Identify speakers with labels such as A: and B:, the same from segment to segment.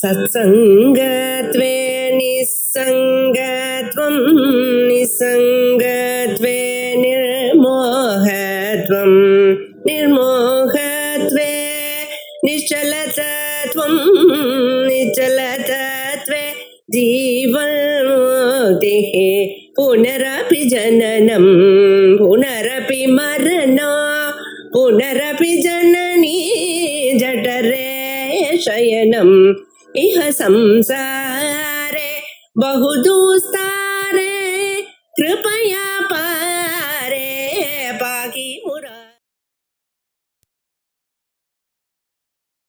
A: सत्संगत्वे निस्संगत्वं निस्संगत्वे निर्मोहत्वं निर्मोहत्वे निश्चलतत्वं निश्चलतत्वे जीवन्मुक्तिः पुनरपि जननं पुनरपि मरणं पुनरपि जननी जठरे शयनम् इह संसारे बहुदुस्तारे कृपया पारे पाहि मुरा।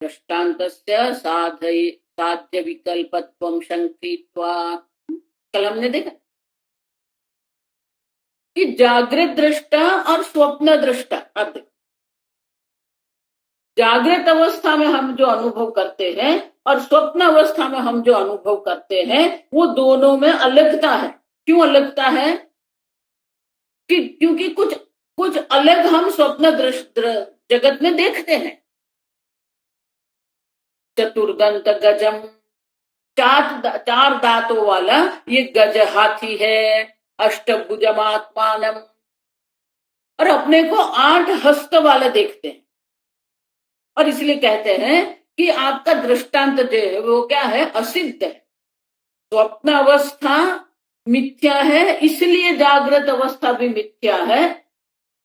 B: दृष्टान्तस्य साध्य विकल्पत्वं शंकित्वा। कल हमने देखा कि जागृत दृष्टा और स्वप्न दृष्टा, अब जागृत अवस्था में हम जो अनुभव करते हैं और स्वप्न अवस्था में हम जो अनुभव करते हैं वो दोनों में अलगता है। क्यों अलगता है? क्योंकि कुछ अलग हम स्वप्न जगत में देखते हैं। चतुर्दंत गजम, चार दांतों वाला ये गज हाथी है। अष्टभुजमात्मानम, और अपने को 8 हस्त वाला देखते हैं। और इसलिए कहते हैं कि आपका दृष्टांत जो है वो क्या है? असिद्ध है। स्वप्न अवस्था मिथ्या है, इसलिए जागृत अवस्था भी मिथ्या है।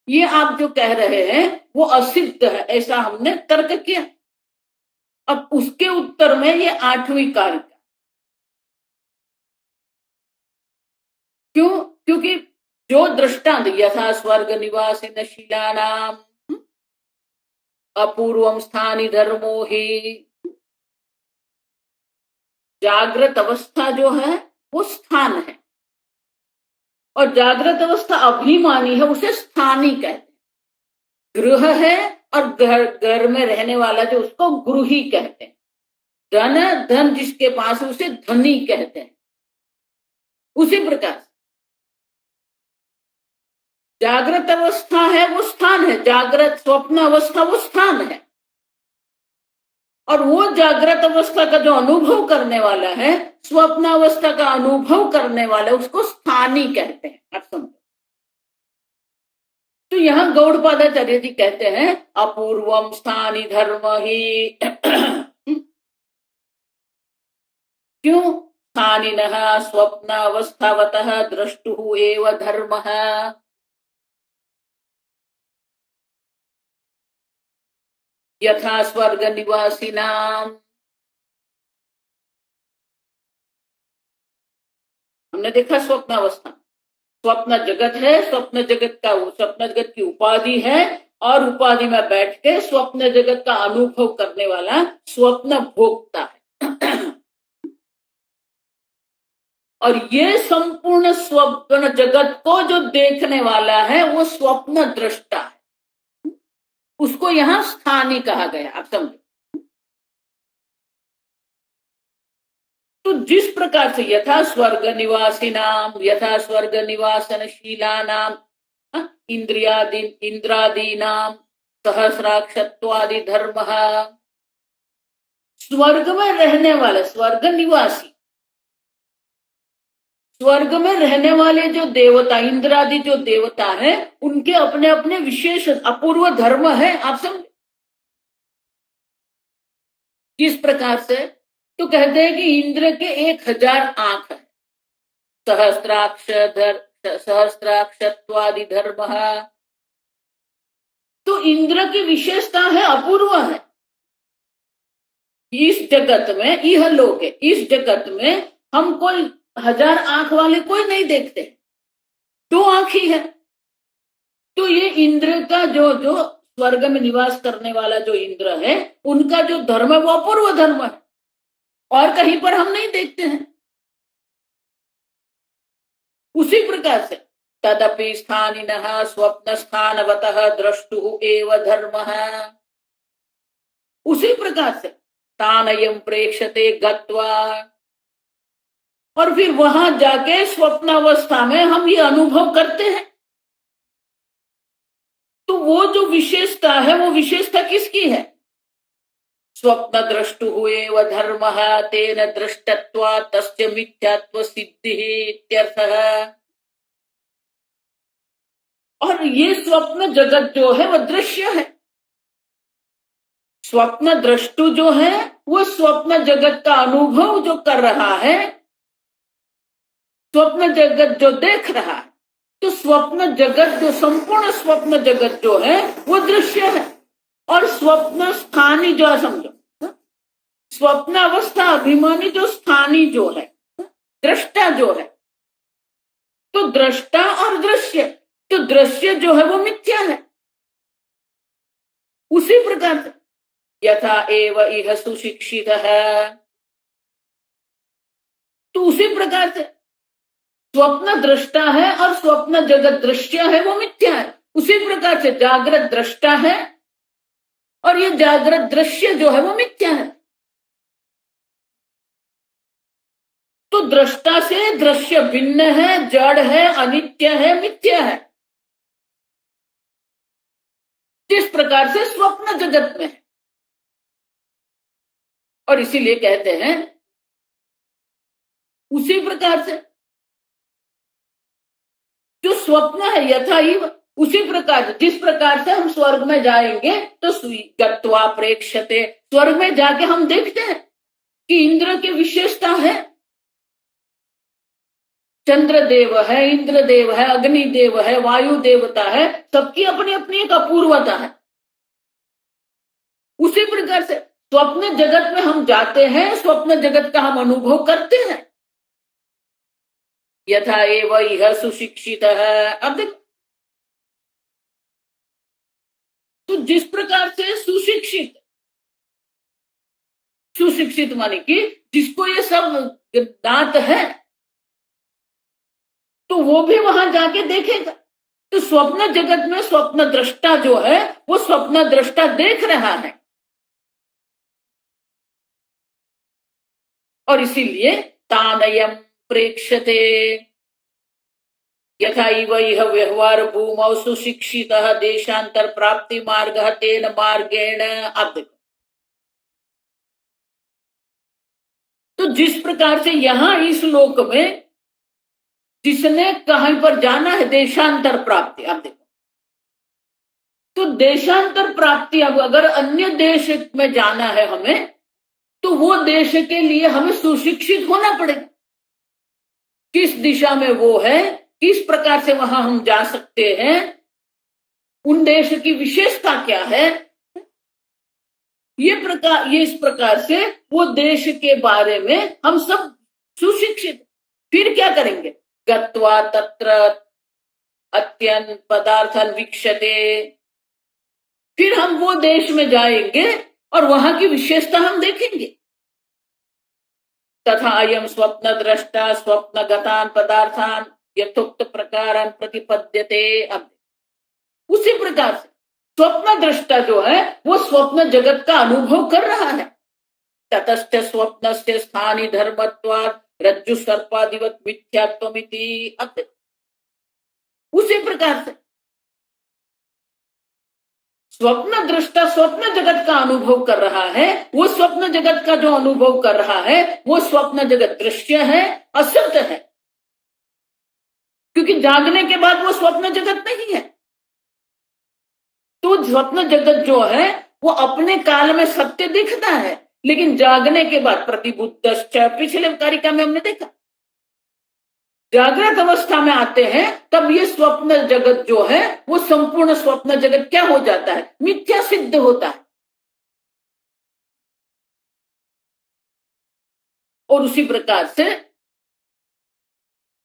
B: ये आप जो कह रहे हैं वो असिद्ध है, ऐसा हमने तर्क किया। अब उसके उत्तर में ये 8वीं कारिका। क्यों? क्योंकि जो दृष्टांत यथा स्वर्ग निवासिन शीलानाम अपूर्वम स्थानी धर्मो ही, जागृत अवस्था जो है वो स्थान है और जागृत अवस्था अभिमानी है, उसे स्थानी कहते हैं। गृह है और घर में रहने वाला जो, उसको गृही कहते हैं। धन जिसके पास है उसे धनी कहते हैं। उसी प्रकार जागृत अवस्था है वो स्थान है, जागृत स्वप्न अवस्था वो स्थान है। और वो जागृत अवस्था का जो अनुभव करने वाला है, स्वप्न अवस्था का अनुभव करने वाला, उसको स्थानी कहते हैं। आप समझो। तो यहाँ गौड़पादाचार्य जी कहते हैं अपूर्वम स्थानी धर्म ही। क्यों? स्थानिनः स्वप्न अवस्थावतः द्रष्टुः एव धर्मः। यथा स्वर्ग निवासिनाम, हमने देखा स्वप्न अवस्था, स्वप्न जगत है, स्वप्न जगत की उपाधि है और उपाधि में बैठ के स्वप्न जगत का अनुभव करने वाला स्वप्न भोक्ता है। और ये संपूर्ण स्वप्न जगत को जो देखने वाला है वो स्वप्न दृष्टा है, उसको यहां स्थानी कहा गया। आप समझो। तो जिस प्रकार से यथा स्वर्ग निवासिनाम, यथा स्वर्ग निवासनशीलानाम, इंद्रादीनाम सहस्राक्षत्वादि धर्म, स्वर्ग में रहने वाले स्वर्ग निवासी, स्वर्ग में रहने वाले जो देवता, इंद्रादि जो देवता है, उनके अपने अपने विशेष अपूर्व धर्म है। आप समझे किस प्रकार से? तो कहते हैं कि इंद्र के 1000 आंख है। सहस्राक्षत्वादि धर्म, तो इंद्र की विशेषता है, अपूर्व है। इस जगत में, यह लोक है, इस जगत में हम कोई 1000 आंख वाले कोई नहीं देखते, 2 आंख ही है। तो ये इंद्र का जो स्वर्ग में निवास करने वाला जो इंद्र है, उनका जो धर्म है वो अपूर्व धर्म है और कहीं पर हम नहीं देखते हैं। उसी प्रकार से तदपि स्थानिनः स्वप्न स्थानवतः द्रष्टुः एव धर्मः, उसी प्रकार से तानयं प्रेक्षते गत्वा, और फिर वहां जाके स्वप्न अवस्था में हम ये अनुभव करते हैं। तो वो जो विशेषता है वो विशेषता किसकी है? स्वप्न दृष्टु हुए व धर्म तेन दृष्टत्वा तस्य मिथ्यात्व सिद्धि इत्यर्थः। और ये स्वप्न जगत जो है वह दृश्य है। स्वप्न दृष्टु जो है वो स्वप्न जगत का अनुभव जो कर रहा है, स्वप्न जगत जो देख रहा है, तो स्वप्न जगत जो संपूर्ण स्वप्न जगत जो है वो दृश्य है। और स्वप्न स्थानी जो है, समझो स्वप्न अवस्था अभिमानी जो स्थानी जो है, दृष्टा जो है, तो दृष्टा और दृश्य, तो दृश्य जो है वो मिथ्या है। उसी प्रकार से यथा एव इह सुशिक्षित है, तो उसी प्रकार से स्वप्न दृष्टा है और स्वप्न जगत दृश्य है वो मिथ्या है। उसी प्रकार से जागृत दृष्टा है और ये जागृत दृश्य जो है वो मिथ्या है। तो दृष्टा से दृश्य भिन्न है, जड़ है, अनित्य है, मिथ्या है। जिस प्रकार से स्वप्न जगत में है। और इसीलिए कहते हैं उसी प्रकार से जो स्वप्न है यथा ही उसी प्रकार जिस प्रकार से हम स्वर्ग में जाएंगे तो गत्वा प्रेक्षते, स्वर्ग में जाके हम देखते हैं कि इंद्र की विशेषता है, चंद्रदेव है, इंद्रदेव है, अग्निदेव है, वायु देवता है, सबकी अपनी अपनी एक अपूर्वता है। उसी प्रकार से स्वप्न जगत में हम जाते हैं, स्वप्न जगत का हम अनुभव करते हैं। यथा एव इह सुशिक्षित है। अब देखो, तो जिस प्रकार से सुशिक्षित, सुशिक्षित माने कि जिसको ये सब दांत है, तो वो भी वहां जाके देखेगा। तो स्वप्न जगत में स्वप्न दृष्टा जो है वो स्वप्न दृष्टा देख रहा है। और इसीलिए तानयम प्रेक्षते यथा इव इह व्यवहार भूमौ सुशिक्षितः देशांतर प्राप्ति मार्ग तेन मार्गेण। आप देखो, तो जिस प्रकार से यहां इस लोक में जिसने कहीं पर जाना है देशांतर प्राप्ति, आप देखो, तो देशांतर प्राप्ति, अब अगर अन्य देश में जाना है हमें, तो वो देश के लिए हमें सुशिक्षित होना पड़ेगा। किस दिशा में वो है, किस प्रकार से वहां हम जा सकते हैं, उन देश की विशेषता क्या है, ये इस प्रकार से वो देश के बारे में हम सब सुशिक्षित। फिर क्या करेंगे, गत्वा तत्र अत्यंत पदार्थन वीक्षते, फिर हम वो देश में जाएंगे और वहां की विशेषता हम देखेंगे। तथा अयम स्वप्न दृष्टा स्वप्न गतान पदार्थान यथोक्त प्रकार प्रतिपद्यते। अब उसी प्रकार से स्वप्न दृष्टा जो है वो स्वप्न जगत का अनुभव कर रहा है। ततश्च स्वप्न से स्थानी धर्मत्वात् रज्जु सर्पादिवत मिथ्यात्वमिति। अब उसी प्रकार से स्वप्न दृष्टा स्वप्न जगत का अनुभव कर रहा है। वो स्वप्न जगत का जो अनुभव कर रहा है वो स्वप्न जगत दृश्य है, असत्य है, क्योंकि जागने के बाद वो स्वप्न जगत नहीं है। तो स्वप्न जगत जो है वो अपने काल में सत्य दिखता है, लेकिन जागने के बाद प्रतिबुद्धश्च, पिछले कारिका में हमने देखा, जागृत अवस्था में आते हैं तब ये स्वप्न जगत जो है वो संपूर्ण स्वप्न जगत क्या हो जाता है, मिथ्या सिद्ध होता है। और उसी प्रकार से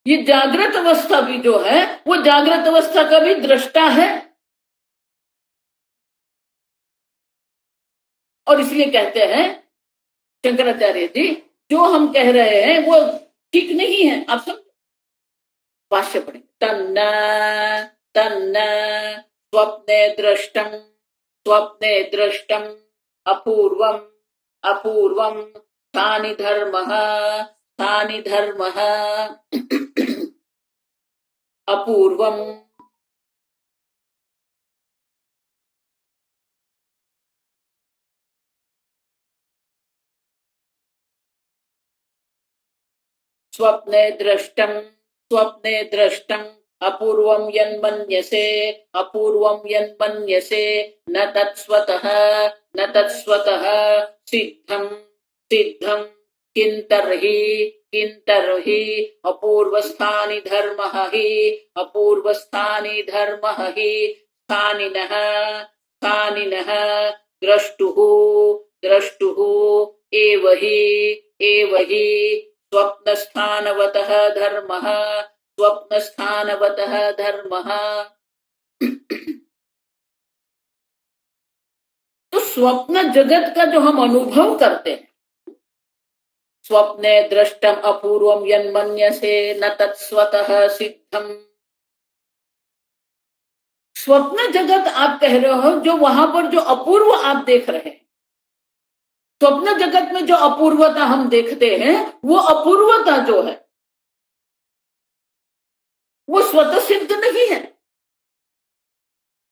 B: ये जागृत अवस्था भी जो है वो जागृत अवस्था का भी दृष्टा है। और इसलिए कहते हैं शंकराचार्य जी, जो हम कह रहे हैं वो ठीक नहीं है। आप सब भाष्य पढ़ें, तन्न तन्न स्वप्ने दृष्टम स्वप्ने दृष्टम अपूर्वम अपूर्वम स्थानि धर्मः स्थानि धर्मः अपूर्वम स्वप्ने दृष्टम अपूर्वं यन्मन्यसे न तत्स्वतः सिद्धं सिद्धं किंतर्हि अपूर्वस्थानि धर्मः हि स्थानिनः द्रष्टुः एव हि स्वप्नस्थानवतः धर्मः। तो स्वप्न जगत का जो हम अनुभव करते हैं, स्वप्ने दृष्टम अपूर्वम यन्मन्यसे न तत्स्वतः सिद्धम, स्वप्न जगत आप कह रहे हो जो वहां पर जो अपूर्व आप देख रहे हैं, स्वप्न जगत में जो अपूर्वता हम देखते हैं, वो अपूर्वता जो है वो स्वतः सिद्ध नहीं है।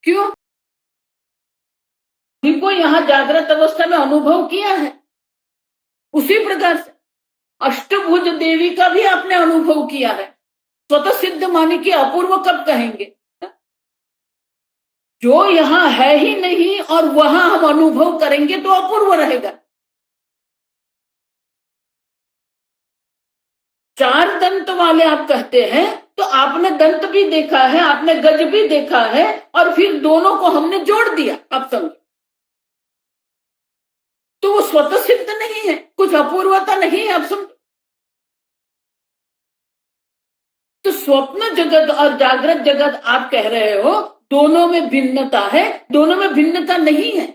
B: क्यों? जिनको यहां जागृत अवस्था में अनुभव किया है, उसी प्रकार से अष्टभुज देवी का भी आपने अनुभव किया है, स्वतः सिद्ध माने कि अपूर्व कब कहेंगे? जो यहां है ही नहीं और वहां हम अनुभव करेंगे तो अपूर्व रहेगा। चार दंत वाले आप कहते हैं, तो आपने दंत भी देखा है, आपने गज भी देखा है, और फिर दोनों को हमने जोड़ दिया, आप समझो, तो वो स्वतः सिद्ध नहीं है, कुछ अपूर्वता नहीं है, आप समझो। तो स्वप्न जगत और जागृत जगत आप कह रहे हो दोनों में भिन्नता है, दोनों में भिन्नता नहीं है।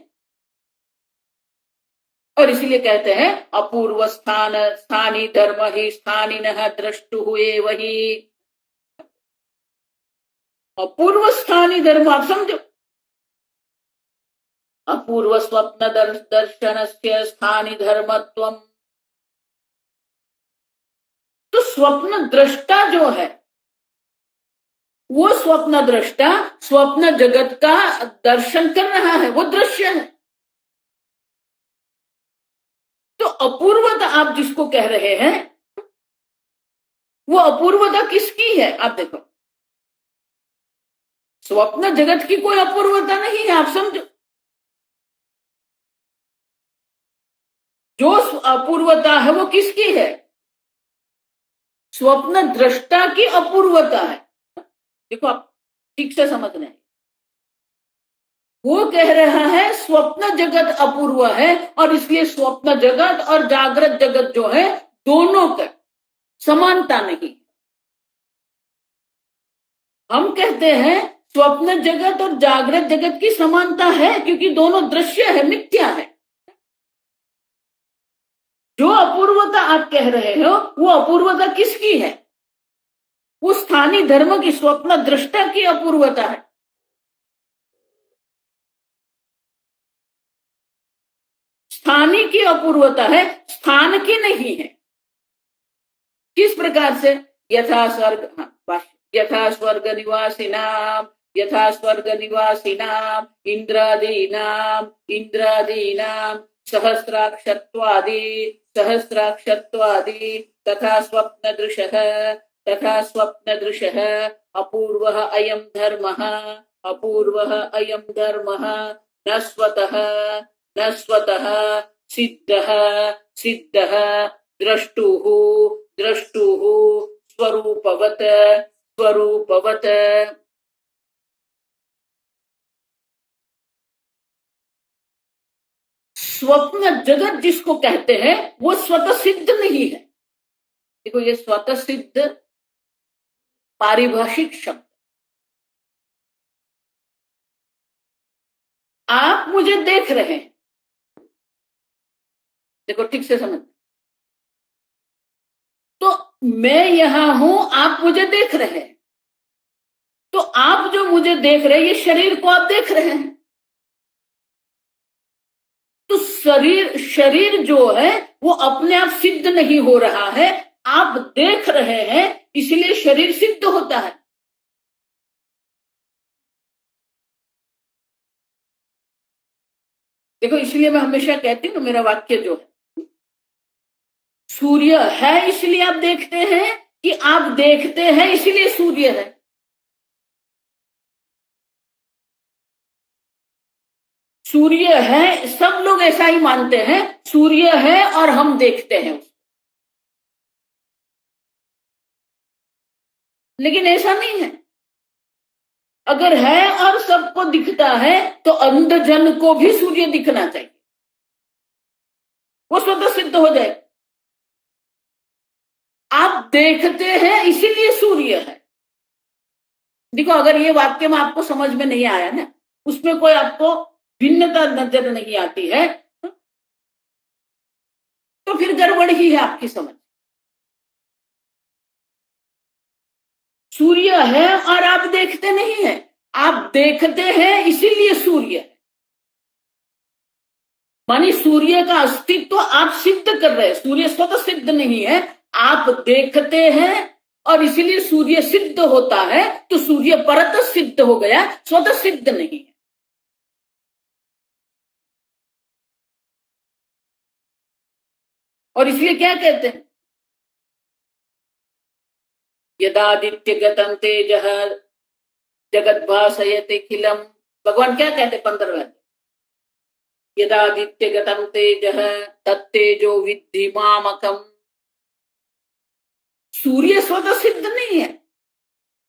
B: और इसलिए कहते हैं अपूर्व स्थानी धर्म ही स्थानिनः द्रष्टुः एव हि, अपूर्व स्थानी धर्म आप समझो, अपूर्व स्वप्न दर्शनस्य स्थानी धर्मत्वम। तो स्वप्न दृष्टा जो है, वो स्वप्न दृष्टा स्वप्न जगत का दर्शन कर रहा है, वो दृश्य है। तो अपूर्वता आप जिसको कह रहे हैं, वो अपूर्वता किसकी है? आप देखो, स्वप्न जगत की कोई अपूर्वता नहीं है, आप समझो। जो अपूर्वता है वो किसकी है? स्वप्न दृष्टा की अपूर्वता है। देखो आप ठीक से समझना है, वो कह रहा है स्वप्न जगत अपूर्व है, और इसलिए स्वप्न जगत और जागृत जगत जो है दोनों का समानता नहीं। हम कहते हैं स्वप्न जगत और जागृत जगत की समानता है, क्योंकि दोनों दृश्य है, मिथ्या है। जो अपूर्वता आप कह रहे हो वो अपूर्वता किसकी है? वो स्थानीय धर्म की, स्वप्न दृष्टा की अपूर्वता है। स्थानीय की अपूर्वता है, स्थान की नहीं है। किस प्रकार से? यथा स्वर्ग निवासिनाम इंद्रादीनाम सहस्राक्षत्वादि तथा स्वप्नदृशः अपूर्वः अयं धर्मः न स्वतः सिद्धः द्रष्टुः स्वरूपवत्। स्वप्न जगत जिसको कहते हैं वो स्वतः सिद्ध नहीं है। देखो, ये स्वतः सिद्ध पारिभाषिक शब्द, आप मुझे देख रहे हैं, देखो ठीक से समझ, तो मैं यहां हूं, आप मुझे देख रहे हैं, तो आप जो मुझे देख रहे हैं, ये शरीर को आप देख रहे हैं। तो शरीर जो है वो अपने आप सिद्ध नहीं हो रहा है, आप देख रहे हैं, इसलिए शरीर सिद्ध होता है। देखो, इसलिए मैं हमेशा कहती हूँ, मेरा वाक्य जो है, सूर्य है इसलिए आप देखते हैं कि आप देखते हैं इसलिए सूर्य है? सूर्य है, सब लोग ऐसा ही मानते हैं, सूर्य है और हम देखते हैं उसको। लेकिन ऐसा नहीं है। अगर है और सबको दिखता है तो अंधजन को भी सूर्य दिखना चाहिए, वो स्वतः सिद्ध हो जाए। आप देखते हैं इसीलिए सूर्य है। देखो, अगर ये वाक्य में आपको समझ में नहीं आया ना, उसमें कोई आपको भिन्नता नजर नहीं आती है, तो फिर गड़बड़ ही है आपकी समझ। सूर्य है और आप देखते नहीं है, आप देखते हैं इसीलिए सूर्य है। मानी सूर्य का अस्तित्व आप सिद्ध कर रहे हैं, सूर्य स्वतः सिद्ध नहीं है, आप देखते हैं और इसीलिए सूर्य सिद्ध होता है। तो सूर्य परत सिद्ध हो गया, स्वतः सिद्ध नहीं है। और इसलिए क्या कहते हैं, यदादित्य गतं तेजः जगत भासयते खिलम। भगवान क्या कहते 15वें, यदादित्य गतं तेजः तत्तेजो विद्धि मामकम। सूर्य स्वतः सिद्ध नहीं है।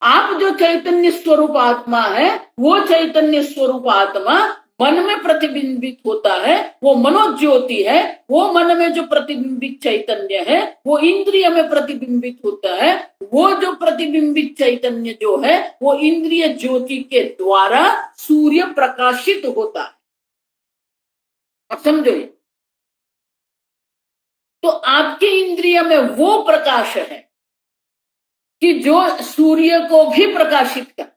B: आप जो चैतन्य स्वरूप आत्मा है, वो चैतन्य स्वरूप आत्मा मन में प्रतिबिंबित होता है, वो मनोज्योति है। वो मन में जो प्रतिबिंबित चैतन्य है वो इंद्रिय में प्रतिबिंबित होता है। वो जो प्रतिबिंबित चैतन्य जो है वो इंद्रिय ज्योति के द्वारा सूर्य प्रकाशित होता है। अब समझो ये, तो आपके इंद्रिय में वो प्रकाश है कि जो सूर्य को भी प्रकाशित कर।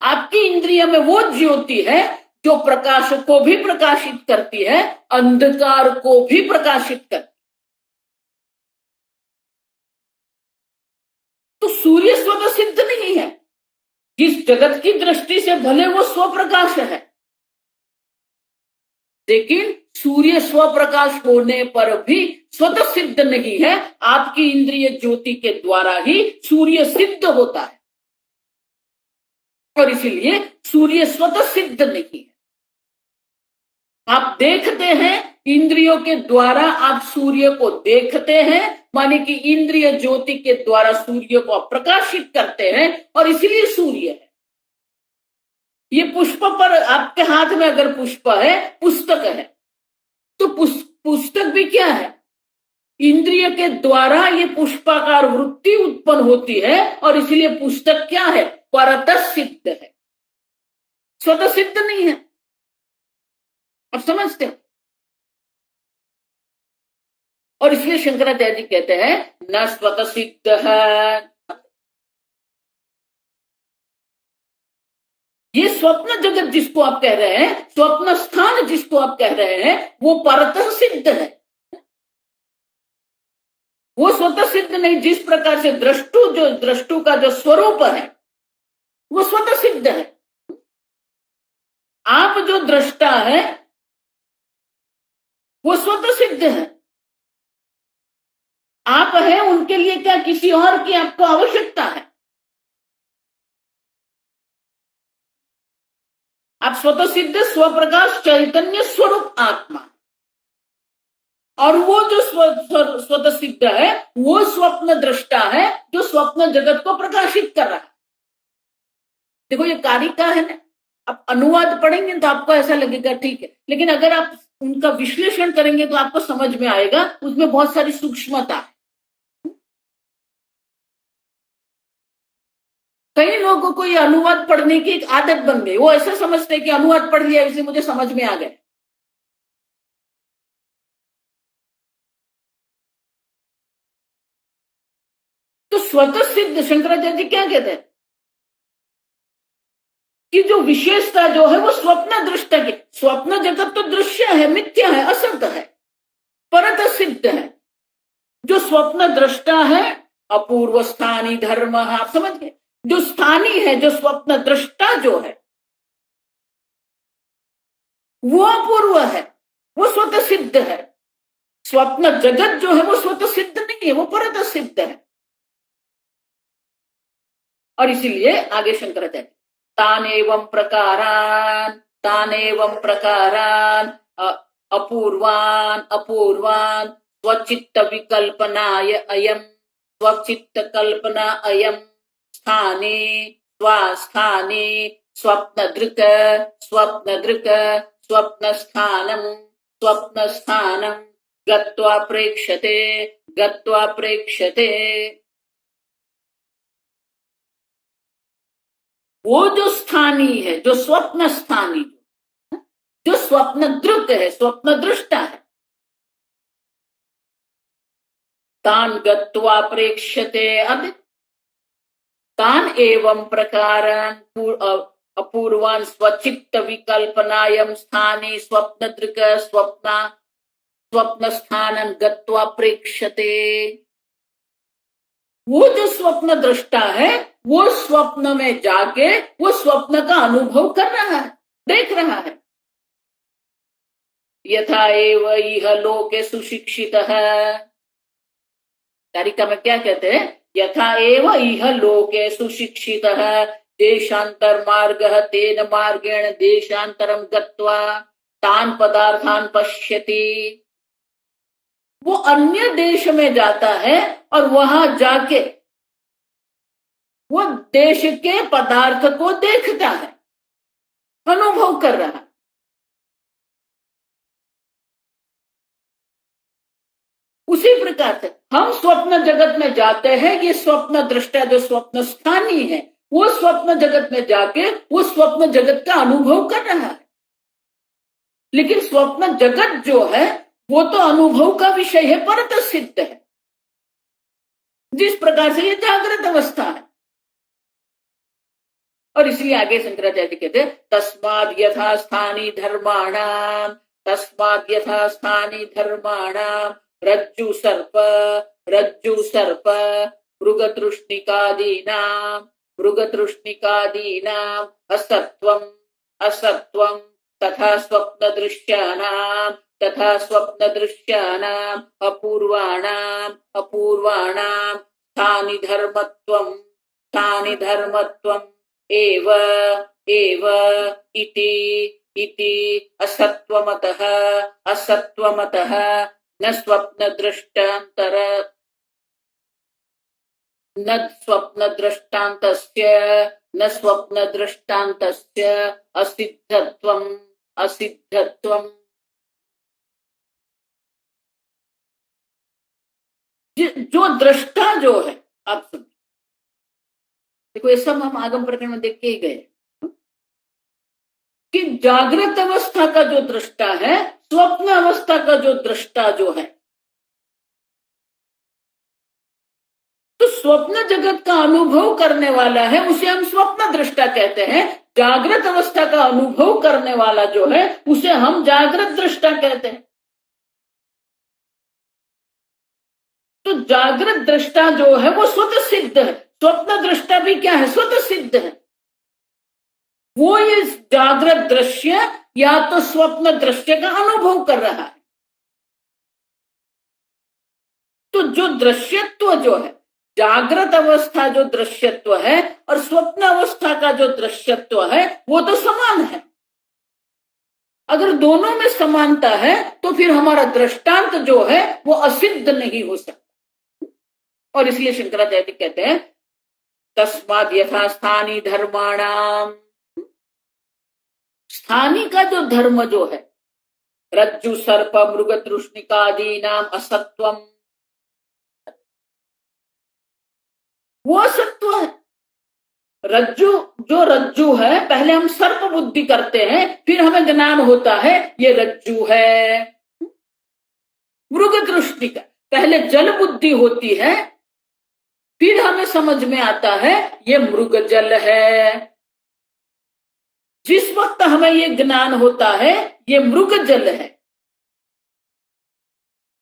B: आपकी इंद्रिय में वो ज्योति है जो प्रकाश को भी प्रकाशित करती है, अंधकार को भी प्रकाशित करती है। तो सूर्य स्वतः सिद्ध नहीं है। जिस जगत की दृष्टि से भले वो स्वप्रकाश है, लेकिन सूर्य स्वप्रकाश होने पर भी स्वतः सिद्ध नहीं है। आपकी इंद्रिय ज्योति के द्वारा ही सूर्य सिद्ध होता है, और इसलिए सूर्य स्वतः सिद्ध नहीं है। आप देखते हैं, इंद्रियों के द्वारा आप सूर्य को देखते हैं, माने कि इंद्रिय ज्योति के द्वारा सूर्य को प्रकाशित करते हैं, और इसलिए सूर्य है। ये पुष्प पर, आपके हाथ में अगर पुष्प है, पुस्तक है, तो पुस्तक भी क्या है, इंद्रिय के द्वारा ये पुष्पाकार वृत्ति उत्पन्न होती है, और इसलिए पुस्तक क्या है, परतः सिद्ध है, स्वतः सिद्ध नहीं है। अब समझते हो? और इसलिए शंकराचार्य जी कहते हैं न स्वतः सिद्ध है। ये स्वप्न जगत जिसको आप कह रहे हैं, स्वप्न स्थान जिसको आप कह रहे हैं, वो परतः सिद्ध है, वो स्वतः सिद्ध नहीं। जिस प्रकार से दृष्टु का जो स्वरूप है वो स्वतः सिद्ध है। आप जो दृष्टा है वो स्वतः सिद्ध है। आप हैं, उनके लिए क्या किसी और की आपको आवश्यकता है? आप स्वतः सिद्ध स्वप्रकाश चैतन्य स्वरूप आत्मा, और वो जो स्वतः सिद्ध है वो स्वप्न दृष्टा है, जो स्वप्न जगत को प्रकाशित कर रहा है। देखो ये कारिका है ना, आप अनुवाद पढ़ेंगे तो आपको ऐसा लगेगा ठीक है, लेकिन अगर आप उनका विश्लेषण करेंगे तो आपको समझ में आएगा उसमें बहुत सारी सूक्ष्मता है। कई लोगों को ये अनुवाद पढ़ने की एक आदत बन गई, वो ऐसा समझते हैं कि अनुवाद पढ़ लिया इसलिए मुझे समझ में आ गया। तो स्वतः सिद्ध शंकराचार्य जी क्या कहते हैं कि जो विशेषता जो है वो स्वप्न दृष्टा की, स्वप्न जगत तो दृश्य है, मिथ्या है, असत है, परत सिद्ध है। जो स्वप्न दृष्टा है अपूर्व स्थानी धर्म, आप समझ गए, जो स्थानी है, जो स्वप्न दृष्टा जो है वो अपूर्व है, वो स्वतः सिद्ध है। स्वप्न जगत जो है वो स्वतः सिद्ध नहीं है, वो परतः सिद्ध है। और इसीलिए आगे शंकराचार्य तान एवं प्रकारान अपूर्वान अपूर्वान स्वचित्त विकल्पनाय अयम स्वचित्त कल्पना अयम स्थाने स्वास्थाने स्वप्न दृक स्वप्न स्थानम गत्वा प्रेक्षते। वो जो स्थानी है, जो स्वप्न स्थानी, जो स्वप्न दृक है, स्वप्न दृष्टा है, तान गत्वा प्रेक्षते तान एवं प्रकारं अपूर्वान स्वचित्त विकल्पनायम स्थाने स्वप्न दृक स्वप्न स्थानं गत्वा प्रेक्षते। वो जो स्वप्न दृष्टा है, वो स्वप्न में जाके वो स्वप्न का अनुभव कर रहा है, देख रहा है। यथा एव इह लोके सुशिक्षितः, कारिका में क्या कहते हैं, यथा एव इह लोके सुशिक्षितः देशांतर मार्गः तेन मार्गेण देशांतरम गत्वा तान पदार्थान पश्यति। वो अन्य देश में जाता है और वहां जाके वो देश के पदार्थ को देखता है, अनुभव कर रहा है। उसी प्रकार से हम स्वप्न जगत में जाते हैं, ये स्वप्न दृष्टा जो स्वप्न स्थानी है, वो स्वप्न जगत में जाके वो स्वप्न जगत का अनुभव कर रहा है। लेकिन स्वप्न जगत जो है वो तो अनुभव का विषय है, परतः सिद्ध है। जिस प्रकार से ये जागृत अवस्था है। और इसलिए आगे शंकराचार्य कहते हैं तस्माद् यथा स्थानी धर्माणाम रज्जु सर्प मृगतृष्णिकादीनाम असत्वम तथा स्वप्न दृश्यानाम अपूर्वाणाम स्थानि धर्मत्वम एव इति असत्वमतः न स्वप्न दृष्टान्तस्य असिद्धत्वम। जो दृष्टा जो है, आप सुन देखो, ये सब हम आगम प्रकरण में देख के ही गए कि जागृत अवस्था का जो दृष्टा है, स्वप्न अवस्था का जो दृष्टा जो है, तो स्वप्न जगत का अनुभव करने वाला है, उसे हम स्वप्न दृष्टा कहते हैं। जागृत अवस्था का अनुभव करने वाला जो है, उसे हम जागृत दृष्टा कहते हैं। तो जागृत दृष्टा जो है वो स्वतः सिद्ध है, स्वप्न दृष्टा भी क्या है, स्वतः सिद्ध है। वो ये जागृत दृश्य या तो स्वप्न दृश्य का अनुभव कर रहा है। तो जो दृश्यत्व जो है, जागृत अवस्था जो दृश्यत्व है और स्वप्न अवस्था का जो दृश्यत्व है, वो तो समान है। अगर दोनों में समानता है तो फिर हमारा दृष्टांत जो है वो असिद्ध नहीं हो सकता। और इसलिए शंकराचार्य कहते हैं तस्माद् यथा स्थानी धर्माणाम, स्थानी का जो धर्म जो है, रज्जु सर्प मृग तृष्णिकादि नाम असत्वम, वो असत्व है। रज्जु है, पहले हम सर्प बुद्धि करते हैं, फिर हमें ज्ञान होता है ये रज्जु है। मृग तृष्णिका, पहले जल बुद्धि होती है, फिर हमें समझ में आता है ये मृग जल है। जिस वक्त हमें ये ज्ञान होता है ये मृग जल है,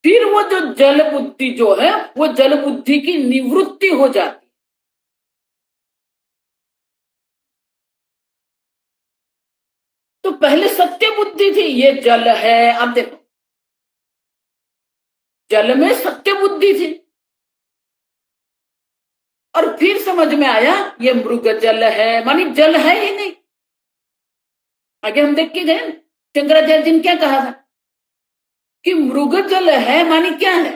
B: फिर वो जो जल बुद्धि जो है वो जल बुद्धि की निवृत्ति हो जाती है। तो पहले सत्य बुद्धि थी, ये जल है। अब देखो, जल में सत्य बुद्धि थी, और फिर समझ में आया ये मृग जल है, मानी जल है ही नहीं। आगे हम देख के गए शंकराचार्य जी ने क्या कहा था कि मृग जल है, मानी क्या है?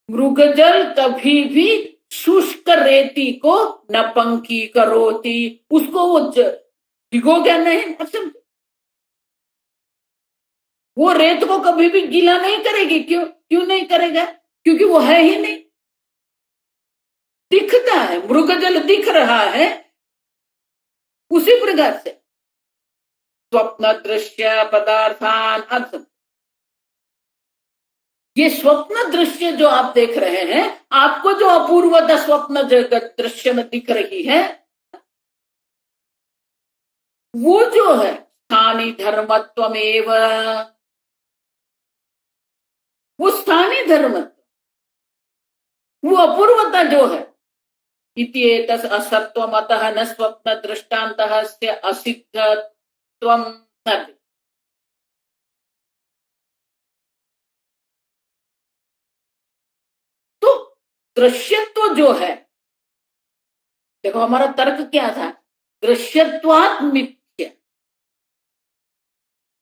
B: मृग जल कभी भी शुष्क रेती को नपंकी करोती, उसको वो भिगो क्या नहीं, वो रेत को कभी भी गीला नहीं करेगी। क्यों क्यों नहीं करेगा? क्योंकि वो है ही नहीं, दिखता है, मृग जल दिख रहा है। उसी प्रकार से स्वप्न दृश्य पदार्थान अर्थ, ये स्वप्न दृश्य जो आप देख रहे हैं, आपको जो अपूर्वता स्वप्न जगत दृश्य में दिख रही है, वो जो है स्थानीय धर्मत्वमेव, वो स्थानीय धर्मत्व, वो अपूर्वता जो है, इत्येतस् असत्वम् अतः न स्वप्न दृष्टान्तः से असिद्धत्वम् नति। तो दृश्यत्व जो है, देखो हमारा तर्क क्या था, दृश्यत्वात् मिथ्या,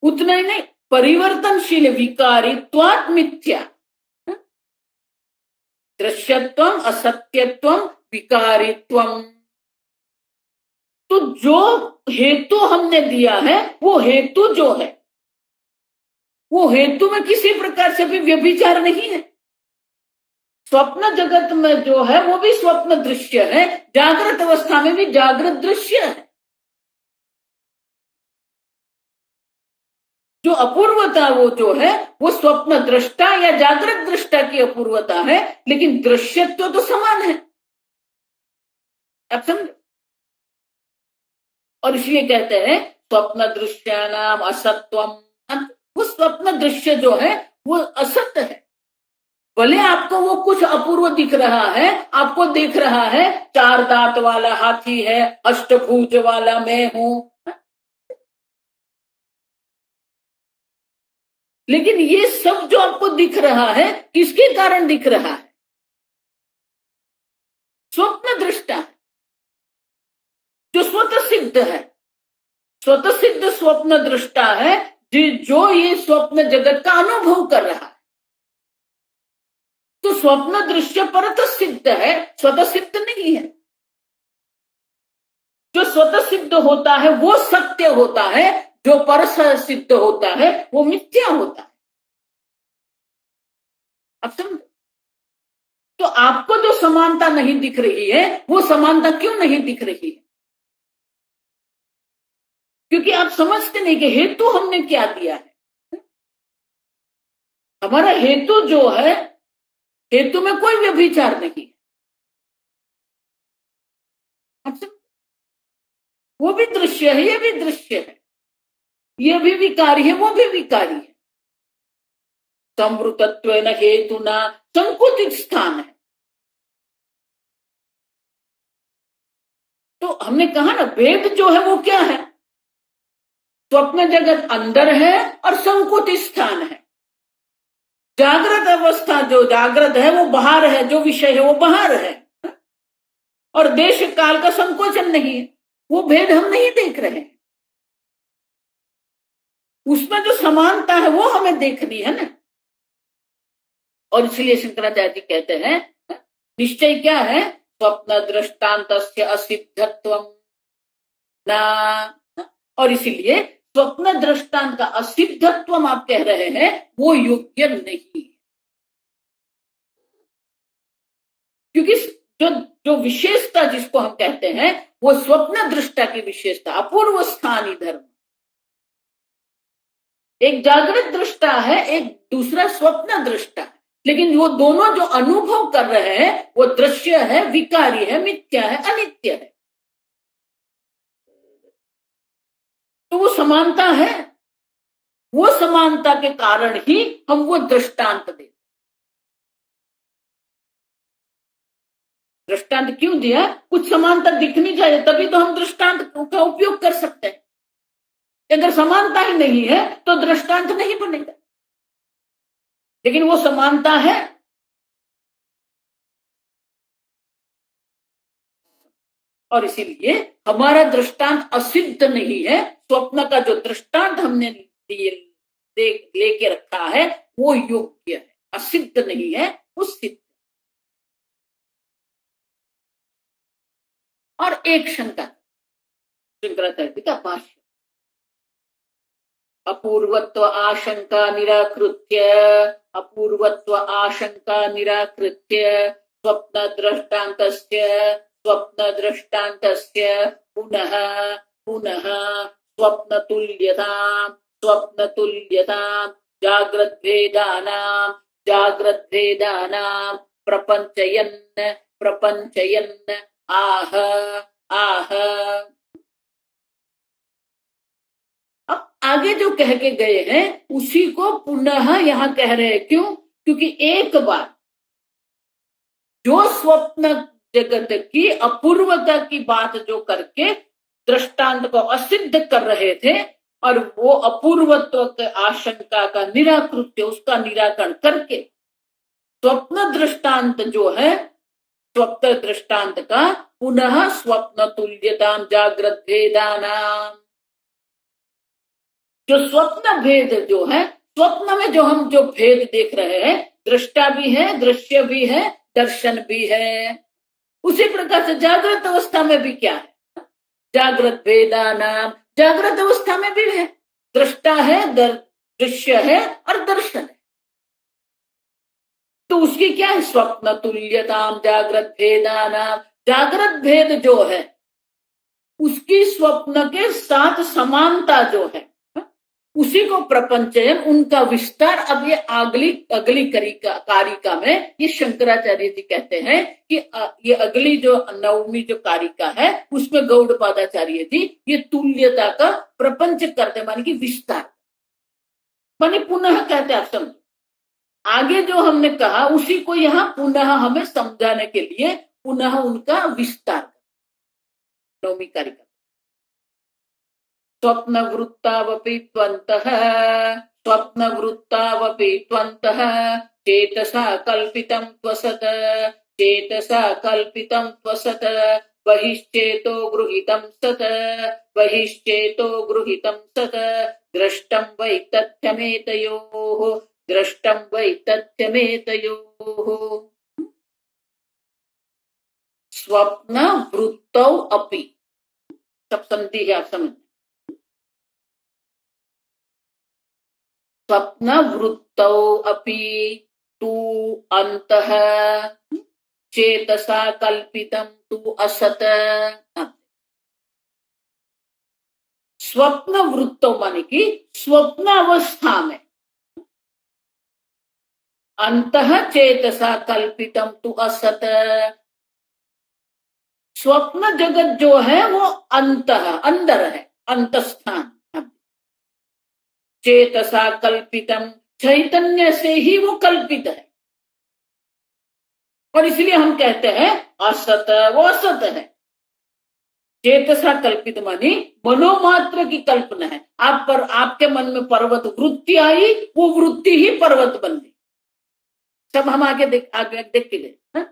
B: उतना ही नहीं, परिवर्तनशील विकारित्वात् मिथ्या, दृश्यत्वम असत्यत्वम विकारित्वम। तो जो हेतु हमने दिया है, वो हेतु जो है, वो हेतु में किसी प्रकार से भी व्यभिचार नहीं है। स्वप्न जगत में जो है वो भी स्वप्न दृश्य है, जागृत अवस्था में भी जागृत दृश्य है। जो अपूर्वता वो जो है वो स्वप्न दृष्टा या जागृत दृष्टा की अपूर्वता है, लेकिन दृश्यत्व तो समान है, आप समझो। और इसलिए कहते हैं स्वप्न दृश्यानाम असत्वम, वो स्वप्न दृश्य जो है वो असत्य है। भले आपको वो कुछ अपूर्व दिख रहा है, आपको दिख रहा है 4 दांत वाला हाथी है, अष्टभुज वाला मैं हूं, लेकिन ये सब जो आपको दिख रहा है किसके कारण दिख रहा है? स्वप्न दृष्टा है, जो स्वतः सिद्ध है, स्वतः सिद्ध स्वप्न दृष्टा है, जो ये स्वप्न जगत का अनुभव कर रहा है। तो स्वप्न दृश्य परतः सिद्ध है, स्वतः सिद्ध नहीं है। जो स्वतः सिद्ध होता है वो सत्य होता है, जो पर सिद्ध होता है वो मिथ्या होता है। अब समझो। तो आपको जो समानता नहीं दिख रही है, वो समानता क्यों नहीं दिख रही है? क्योंकि आप समझते नहीं कि हेतु हमने क्या दिया है। हमारा हेतु जो है, हेतु में कोई व्यभिचार नहीं है। वो भी दृश्य है, ये भी दृश्य है, ये भी विकारी है, वो भी विकारी है। समृतत्व न हेतुना संकुचित स्थान है। तो हमने कहा ना, भेद जो है वो क्या है? स्वप्न जगत अंदर है और संकुचित स्थान है। जागृत अवस्था जो जागृत है वो बाहर है, जो विषय है वो बाहर है, और देश काल का संकोचन नहीं है। वो भेद हम नहीं देख रहे हैं, उसमें जो समानता है वो हमें देखनी है ना। और इसलिए शंकराचार्य जी कहते हैं निश्चय क्या है? स्वप्न दृष्टान्तस्य असिद्धत्वम ना, और इसलिए स्वप्न दृष्टांत का असिद्धत्व आप कह रहे हैं वो योग्य नहीं, क्योंकि जो विशेषता जिसको हम कहते हैं वो स्वप्न दृष्टा की विशेषता, अपूर्व स्थानीय धर्म। एक जागृत दृष्टा है, एक दूसरा स्वप्न दृष्टा है, लेकिन वो दोनों जो अनुभव कर रहे हैं वो दृश्य है, विकारी है, मिथ्या है, अनित्य है। तो वो समानता है, वो समानता के कारण ही हम वो दृष्टांत देते। दृष्टांत क्यों दिया? कुछ समानता दिखनी चाहिए, तभी तो हम दृष्टांत का उपयोग कर सकते हैं। अगर समानता ही नहीं है तो दृष्टांत नहीं बनेगा। लेकिन वो समानता है। और इसीलिए हमारा दृष्टांत असिद्ध नहीं है। स्वप्न का जो दृष्टांत हमने लेके रखा है वो योग्य है, असिद्ध नहीं है, वो सिद्ध। और एक शंका शंकराचार्य का भाष्य, अपूर्वत्व आशंका निराकृत्य, अपूर्वत्व आशंका निराकृत्य स्वप्न दृष्टान्तस्य स्वप्न दृष्टान्तस्य पुनः पुनः स्वप्न तुल्यतां जाग्रद्भेदानां प्रपंचयन् प्रपंचयन् आह आह। अब आगे जो कह के गए हैं उसी को पुनः यहां कह रहे हैं। क्यों? क्योंकि एक बार जो स्वप्न जगत की अपूर्वता की बात जो करके दृष्टांत को असिद्ध कर रहे थे, और वो अपूर्वत्व के आशंका का निराकृत्य, उसका निराकरण करके स्वप्न दृष्टांत जो है, स्वप्न दृष्टांत का पुनः स्वप्न तुल्यताम जागृत भेदानाम, जो स्वप्न भेद जो है, स्वप्न में जो हम जो भेद देख रहे हैं, दृष्टा भी है, दृश्य भी है, दर्शन भी है, उसी प्रकार से जागृत अवस्था में भी क्या है? जागृत भेदानाम, जागृत अवस्था में भी है, दृष्टा है, दृश्य है और दर्शन है। तो उसकी क्या है? स्वप्न तुल्यताम जागृत भेदानाम, जागृत भेद जो है उसकी स्वप्न के साथ समानता जो है, उसी को प्रपंचयन, उनका विस्तार। अब ये अगली अगली कारिका में ये शंकराचार्य जी कहते हैं कि ये अगली जो 9वीं जो कारिका है उसमें गौड़पादाचार्य जी ये तुल्यता का प्रपंच करते, माने कि विस्तार, माने पुनः कहते। आप समझो, आगे जो हमने कहा उसी को यहाँ पुनः हमें समझाने के लिए पुनः उनका विस्तार, 9वीं कारिका। स्वप्न वृत्तावपि त्वन्तः, स्वप्न वृत्तावपि त्वन्तः चेतसा कल्पितं त्वसत्, चेतसा कल्पितं त्वसत् बहिश्चेतो गृहीतं सत्, बहिश्चेतो गृहीतं सत् दृष्टं वै तथ्यमेतयोः, दृष्टं वै तथ्यमेतयोः। स्वप्न वृत्तौ अपि, सब संधि है, आप समझ। स्वप्न वृत्तौ अपि तु अन्तः चेतसा कल्पितं तु असत। स्वप्न वृत्तौ माने कि स्वप्न अवस्था में, अंतः चेतसा कल्पितं तु असत, स्वप्न जगत जो है वो अंतः अंदर है, अंतस्थान, चेतसा कल्पितम, चैतन्य से ही वो कल्पित है। और इसलिए हम कहते हैं असत, वो असत है। चेतसा कल्पित मानी मनोमात्र की कल्पना है। आप पर आपके मन में पर्वत वृत्ति आई, वो वृत्ति ही पर्वत बन गई। सब हम आगे देख के गए।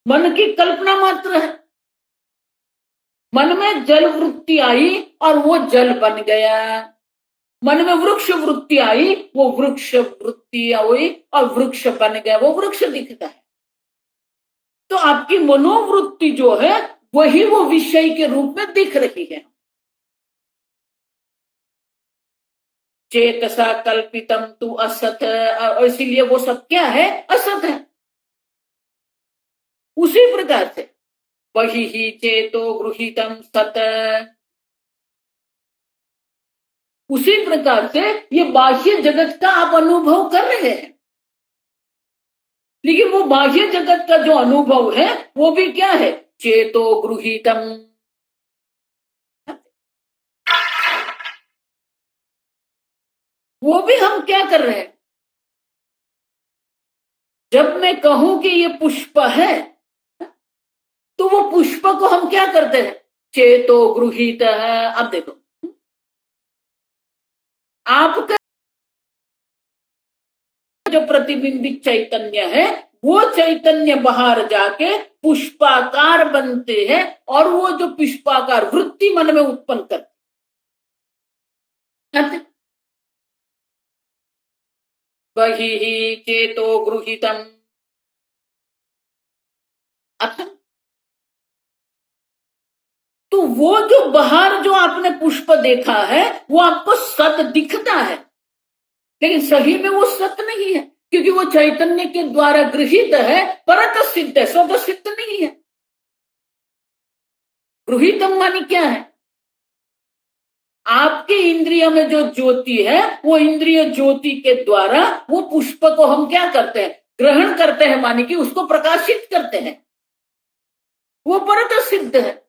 B: मन की कल्पना मात्र है। मन में जल वृत्ति आई और वो जल बन गया। मन में वृक्ष वृत्ति आई, वो वृक्ष वृत्ति हुई और वृक्ष बन गया, वो वृक्ष दिखता है। तो आपकी मनोवृत्ति जो है वही वो विषय के रूप में दिख रही है। चेतसा कल्पितम तु असत, और इसीलिए वो सब क्या है? असत है। उसी प्रकार से वही ही चेतो गृहीतम सत, उसी प्रकार से ये बाह्य जगत का आप अनुभव कर रहे हैं, लेकिन वो बाह्य जगत का जो अनुभव है वो भी क्या है? चेतो गृहीतम। वो भी हम क्या कर रहे हैं? जब मैं कहूं कि ये पुष्प है, तो वो पुष्प को हम क्या करते हैं? चेतो गृहीत है। अब देखो, आपका जो प्रतिबिंबित चैतन्य है वो चैतन्य बाहर जाके पुष्पाकार बनते हैं और वो जो पुष्पाकार वृत्ति मन में उत्पन्न करते। बहिः चेतो गृहीतम्। अच्छा, तो वो जो बाहर जो आपने पुष्प देखा है वो आपको सत दिखता है, लेकिन सही में वो सत नहीं है, क्योंकि वो चैतन्य के द्वारा गृहीत है, परत सिद्ध है, स्वतः सिद्ध नहीं है। गृहीतम मानी क्या है? आपके इंद्रिय में जो ज्योति है वो इंद्रिय ज्योति के द्वारा वो पुष्प को हम क्या करते हैं? ग्रहण करते हैं, मानी कि उसको प्रकाशित करते हैं, वो परत सिद्ध है।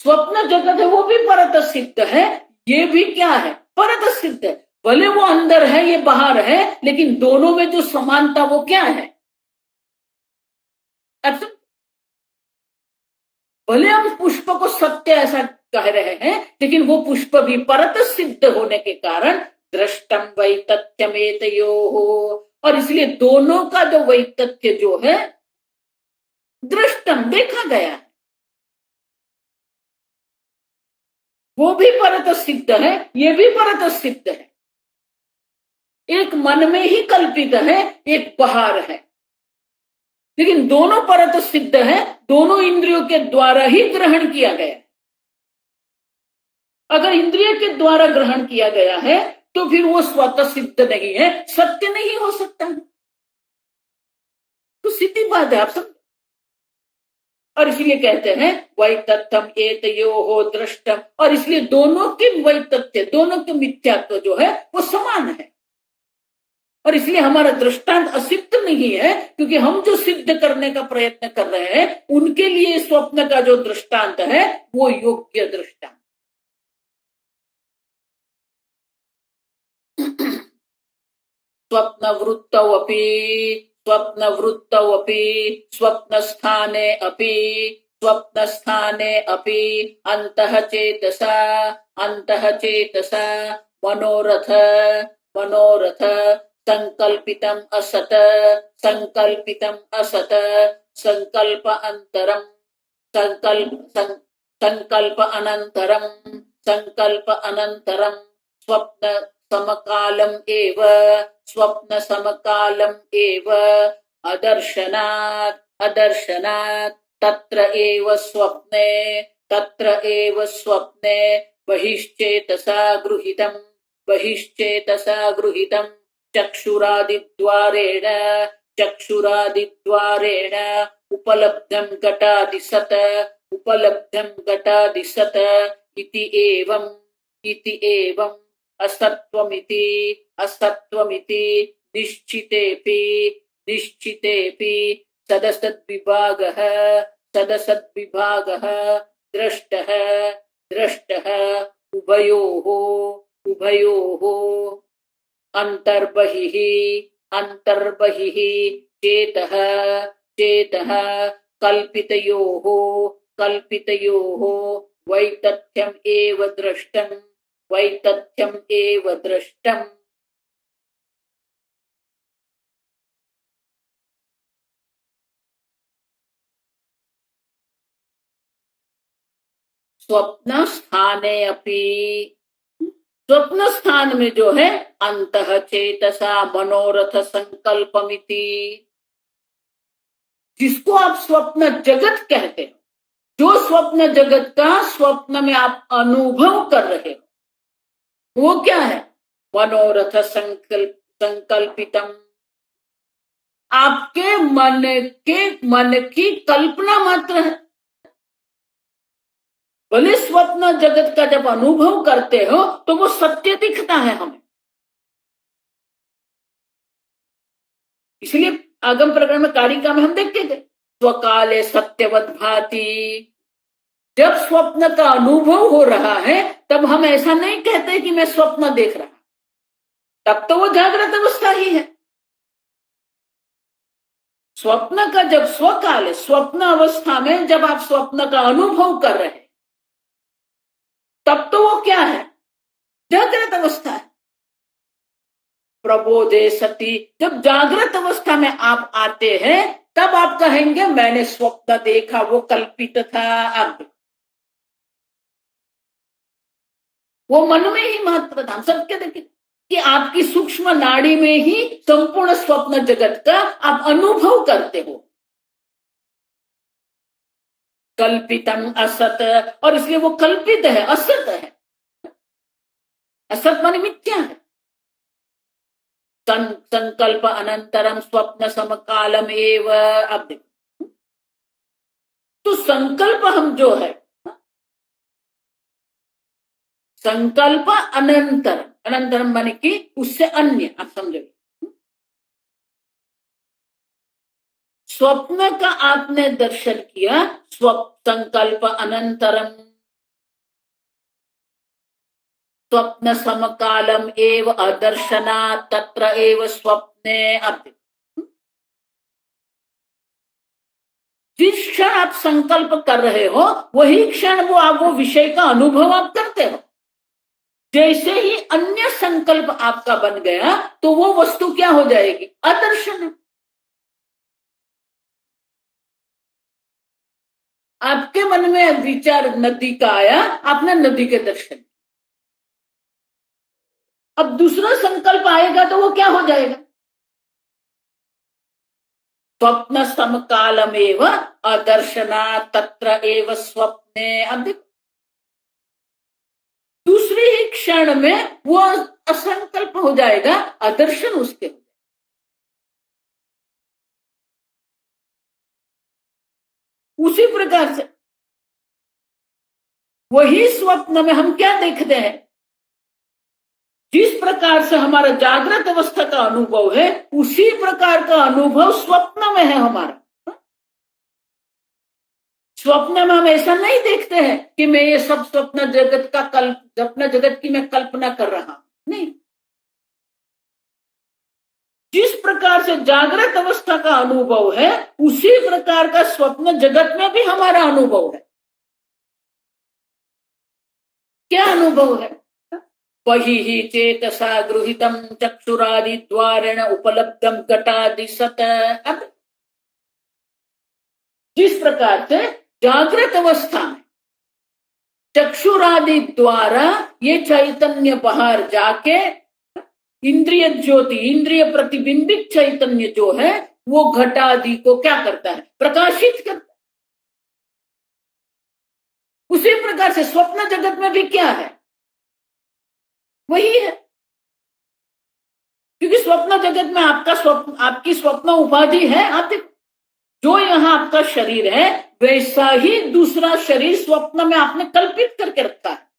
B: स्वप्न जगत है वो भी परत सिद्ध है, ये भी क्या है? परत सिद्ध है। भले वो अंदर है ये बाहर है, लेकिन दोनों में जो समानता वो क्या है? अच्छा, भले हम पुष्प को सत्य ऐसा कह रहे हैं, लेकिन वो पुष्प भी परत सिद्ध होने के कारण दृष्टम वैतथ्यमेतयोः, और इसलिए दोनों का जो वैतथ्य जो है दृष्टम देखा गया है, वो भी परत सिद्ध है, ये भी परत सिद्ध है। एक मन में ही कल्पित है, एक बाहर है, लेकिन दोनों परत सिद्ध है, दोनों इंद्रियों के द्वारा ही ग्रहण किया गया। अगर इंद्रिय के द्वारा ग्रहण किया गया है तो फिर वो स्वतः सिद्ध नहीं है, सत्य नहीं हो सकता है, तो सीधी बात है, आप सब। और इसलिए कहते हैं वैतथ्यम एतयोः दृष्टम, और इसलिए दोनों के वैतथ्य, दोनों के मिथ्यात्व जो है वो समान है, और इसलिए हमारा दृष्टांत असिद्ध नहीं है, क्योंकि हम जो सिद्ध करने का प्रयत्न कर रहे हैं उनके लिए स्वप्न का जो दृष्टांत है वो योग्य दृष्टांत। स्वप्नवृत्तौ अपि स्वप्नवृत्तौ अपि स्वप्नस्थाने अपि स्वप्नस्थाने अपि अंतः चेतसा मनोरथ मनोरथ संकल्पितम असत संकल्प अंतरम संकल्प अनंतरम स्वप्न समकालम एव अदर्शनात् तत्र एव स्वप्ने बहिश्चेतसा गृहीतम् चक्षुरादिद्वारेण उपलब्धं घटादि सत इति एवं असत्त्वमिति निश्चितेऽपि सदसद्विभागः दृष्टः उभयोः अंतर्बहिः चेतः कल्पितयोः वैतथ्यम् एव दृष्टम्। स्वप्न स्थान में जो है अंतः चेतसा मनोरथ संकल्पमिति, जिसको आप स्वप्न जगत कहते हो, जो स्वप्न जगत का स्वप्न में आप अनुभव कर रहे हो वो क्या है? मनोरथ संकल्पितम, आपके मन की कल्पना मात्र है। भले स्वप्न जगत का जब अनुभव करते हो तो वो सत्य दिखता है हमें, इसलिए आगम प्रकरण में कारिका में हम देखते थे स्वकाले सत्यवत भाति। जब स्वप्न का अनुभव हो रहा है तब हम ऐसा नहीं कहते कि मैं स्वप्न देख रहा, तब तो वो जागृत अवस्था ही है। स्वप्न का जब स्वकाल है, स्वप्न अवस्था में जब आप स्वप्न का अनुभव कर रहे हैं तब तो वो क्या है? जागृत अवस्था है। प्रबोधे सती, जब जागृत अवस्था में आप आते हैं तब आप कहेंगे मैंने स्वप्न देखा, वो कल्पित था। अब वो मन में ही मात्र था। सबके देखिए कि आपकी सूक्ष्म नाड़ी में ही संपूर्ण स्वप्न जगत का आप अनुभव करते हो। कल्पितम असत, और इसलिए वो कल्पित है, असत है। असत माने मिथ्या है। संकल्प अनंतरम स्वप्न समकालम एव। अब देखो, तो संकल्प हम जो है, संकल्प अनंतर, अनंतरम माने कि उससे अन्य, आप समझो। स्वप्न का आपने दर्शन किया, संकल्प अनंतरम स्वप्न समकालम एव अदर्शना तत्र एव स्वप्ने। अब जिस क्षण आप संकल्प कर रहे हो वही क्षण वो आप वो विषय का अनुभव आप करते हो। जैसे ही अन्य संकल्प आपका बन गया तो वो वस्तु क्या हो जाएगी? अदर्शन। आपके मन में विचार नदी का आया, आपने नदी के दर्शन। अब दूसरा संकल्प आएगा तो वो क्या हो जाएगा? स्वप्न समकालमेव अदर्शना तत्र एव स्वप्ने। अब देखो, दूसरे ही क्षण में वो असंकल्प हो जाएगा, अदर्शन उसके। उसी प्रकार से वही स्वप्न में हम क्या देखते हैं? जिस प्रकार से हमारा जागृत अवस्था का अनुभव है उसी प्रकार का अनुभव स्वप्न में है हमारा। स्वप्न में हम ऐसा नहीं देखते हैं कि मैं ये सब स्वप्न जगत का स्वप्न जगत की मैं कल्पना कर रहा हूं, नहीं। जिस प्रकार से जागृत अवस्था का अनुभव है उसी प्रकार का स्वप्न जगत में भी हमारा अनुभव है। क्या अनुभव है? वही ही चेतसा गृहीतम चक्षुरादि द्वारेण उपलब्धम घटादि सत। अब जिस प्रकार से जागृत अवस्था में चक्षुरादि द्वारा ये चैतन्य बाहर जाके इंद्रिय ज्योति, इंद्रिय प्रतिबिंबित चैतन्य जो है वो घटादि को क्या करता है? प्रकाशित करता है। उसी प्रकार से स्वप्न जगत में भी क्या है? वही है। क्योंकि स्वप्न जगत में आपका स्वप्न, आपकी स्वप्न उपाधि है। आप देखो, जो यहाँ आपका शरीर है वैसा ही दूसरा शरीर स्वप्न में आपने कल्पित करके रखा है।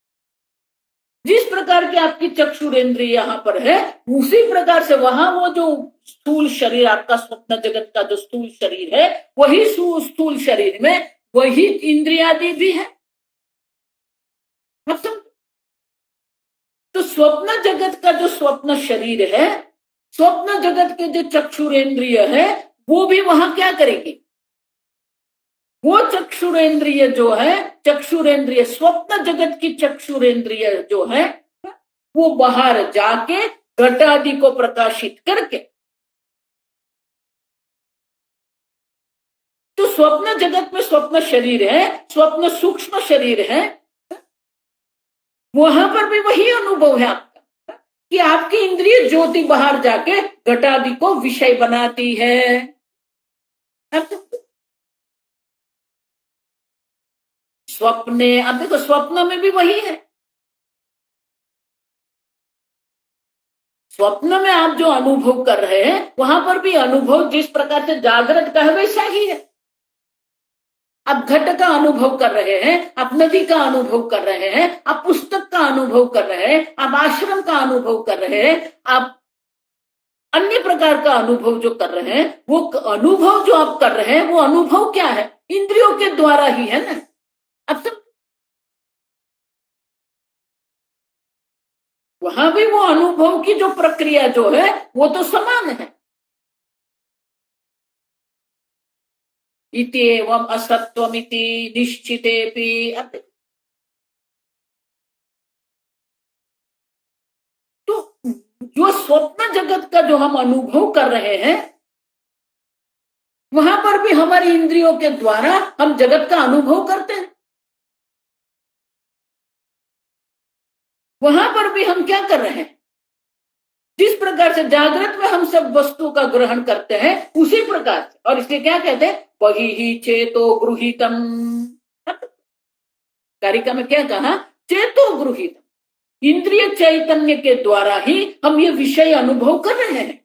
B: जिस प्रकार की आपकी चक्षुरेंद्रिय यहाँ पर है उसी प्रकार से वहां वो जो स्थूल शरीर आपका स्वप्न जगत का जो स्थूल शरीर है वही स्थूल शरीर में वही इंद्रियादि भी है। तो स्वप्न जगत का जो स्वप्न शरीर है, स्वप्न जगत के जो चक्षुरेंद्रिय है वो भी वहां क्या करेगी? वो चक्षुरेंद्रिय जो है, चक्षुरेंद्रिय स्वप्न जगत की चक्षुरेंद्रिय जो है वो बाहर जाके घटादि को प्रकाशित करके, तो स्वप्न जगत में स्वप्न शरीर है, स्वप्न सूक्ष्म शरीर है, वहां पर भी वही अनुभव है आपका कि आपकी इंद्रिय ज्योति बाहर जाके घटादि को विषय बनाती है। स्वप्ने, अब देखो स्वप्न में भी वही है। स्वप्न में आप जो अनुभव कर रहे हैं वहां पर भी अनुभव जिस प्रकार से जागृत का है वैसा ही है। आप घट का अनुभव कर रहे हैं, आप नदी का अनुभव कर रहे हैं, आप पुस्तक का अनुभव कर रहे हैं, आप आश्रम का अनुभव कर रहे हैं, आप अन्य प्रकार का अनुभव जो कर रहे हैं, वो अनुभव जो आप कर रहे हैं वो अनुभव क्या है? इंद्रियों के द्वारा ही है ना। अब सब वहां भी वो अनुभव की जो प्रक्रिया जो है वो तो समान है। इति एवं असत्वमिति निश्चितेपि। तो जो स्वप्न जगत का जो हम अनुभव कर रहे हैं, वहां पर भी हमारी इंद्रियों के द्वारा हम जगत का अनुभव करते हैं। वहां पर भी हम क्या कर रहे हैं? जिस प्रकार से जागृत में हम सब वस्तु का ग्रहण करते हैं, उसी प्रकार से, और इसे क्या कहते हैं? वही ही चेतो गृहीतम। कारिका में क्या कहा? चेतो गृहीतम। इंद्रिय चैतन्य के द्वारा ही हम ये विषय अनुभव कर रहे हैं।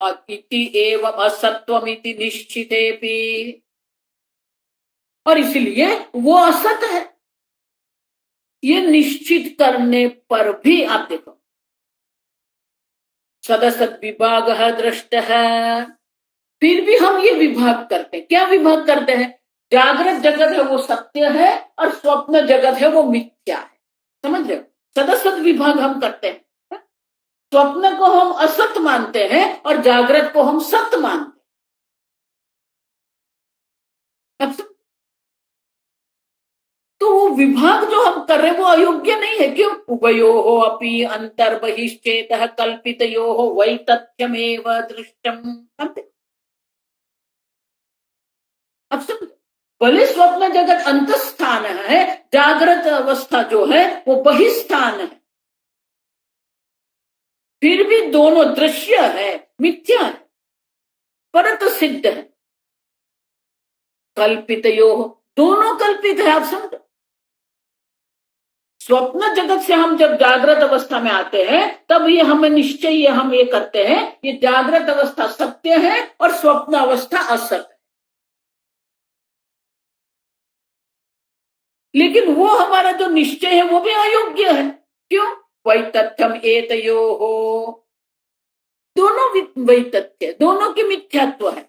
B: अब इति एवं असत्वमिति निश्चितेपि, और इसलिए वो असत है, ये निश्चित करने पर भी आप देखो, सदसद विभाग दृष्ट है, फिर भी हम ये विभाग करते हैं। क्या विभाग करते हैं? जागृत जगत है वो सत्य है और स्वप्न जगत है वो मिथ्या है। समझ रहे हो? सदसद विभाग हम करते हैं। स्वप्न को हम असत मानते हैं और जागृत को हम सत्य मानते हैं। अब तो वो विभाग जो हम कर रहे हैं वो अयोग्य नहीं है। क्यों? उभयो अपि अंतर बहिश्चेत कल्पितयो वै तथ्यमेव दृष्टम। अब सब भले स्वप्न जगत अंतस्थान है, जागृत अवस्था जो है वो बहिस्थान है, फिर भी दोनों दृश्य है, मिथ्या है, परंतु सिद्ध है। कल्पितयो, दोनों कल्पित है। आप समझो, स्वप्न जगत से हम जब जागृत अवस्था में आते हैं तब ये हमें निश्चय हम ये करते हैं, ये जागृत अवस्था सत्य है और स्वप्न अवस्था असत्य है। लेकिन वो हमारा जो निश्चय है वो भी अयोग्य है। क्यों? वही तथ्यम एतयो हो, दोनों वही तथ्य, दोनों की मिथ्यात्व है।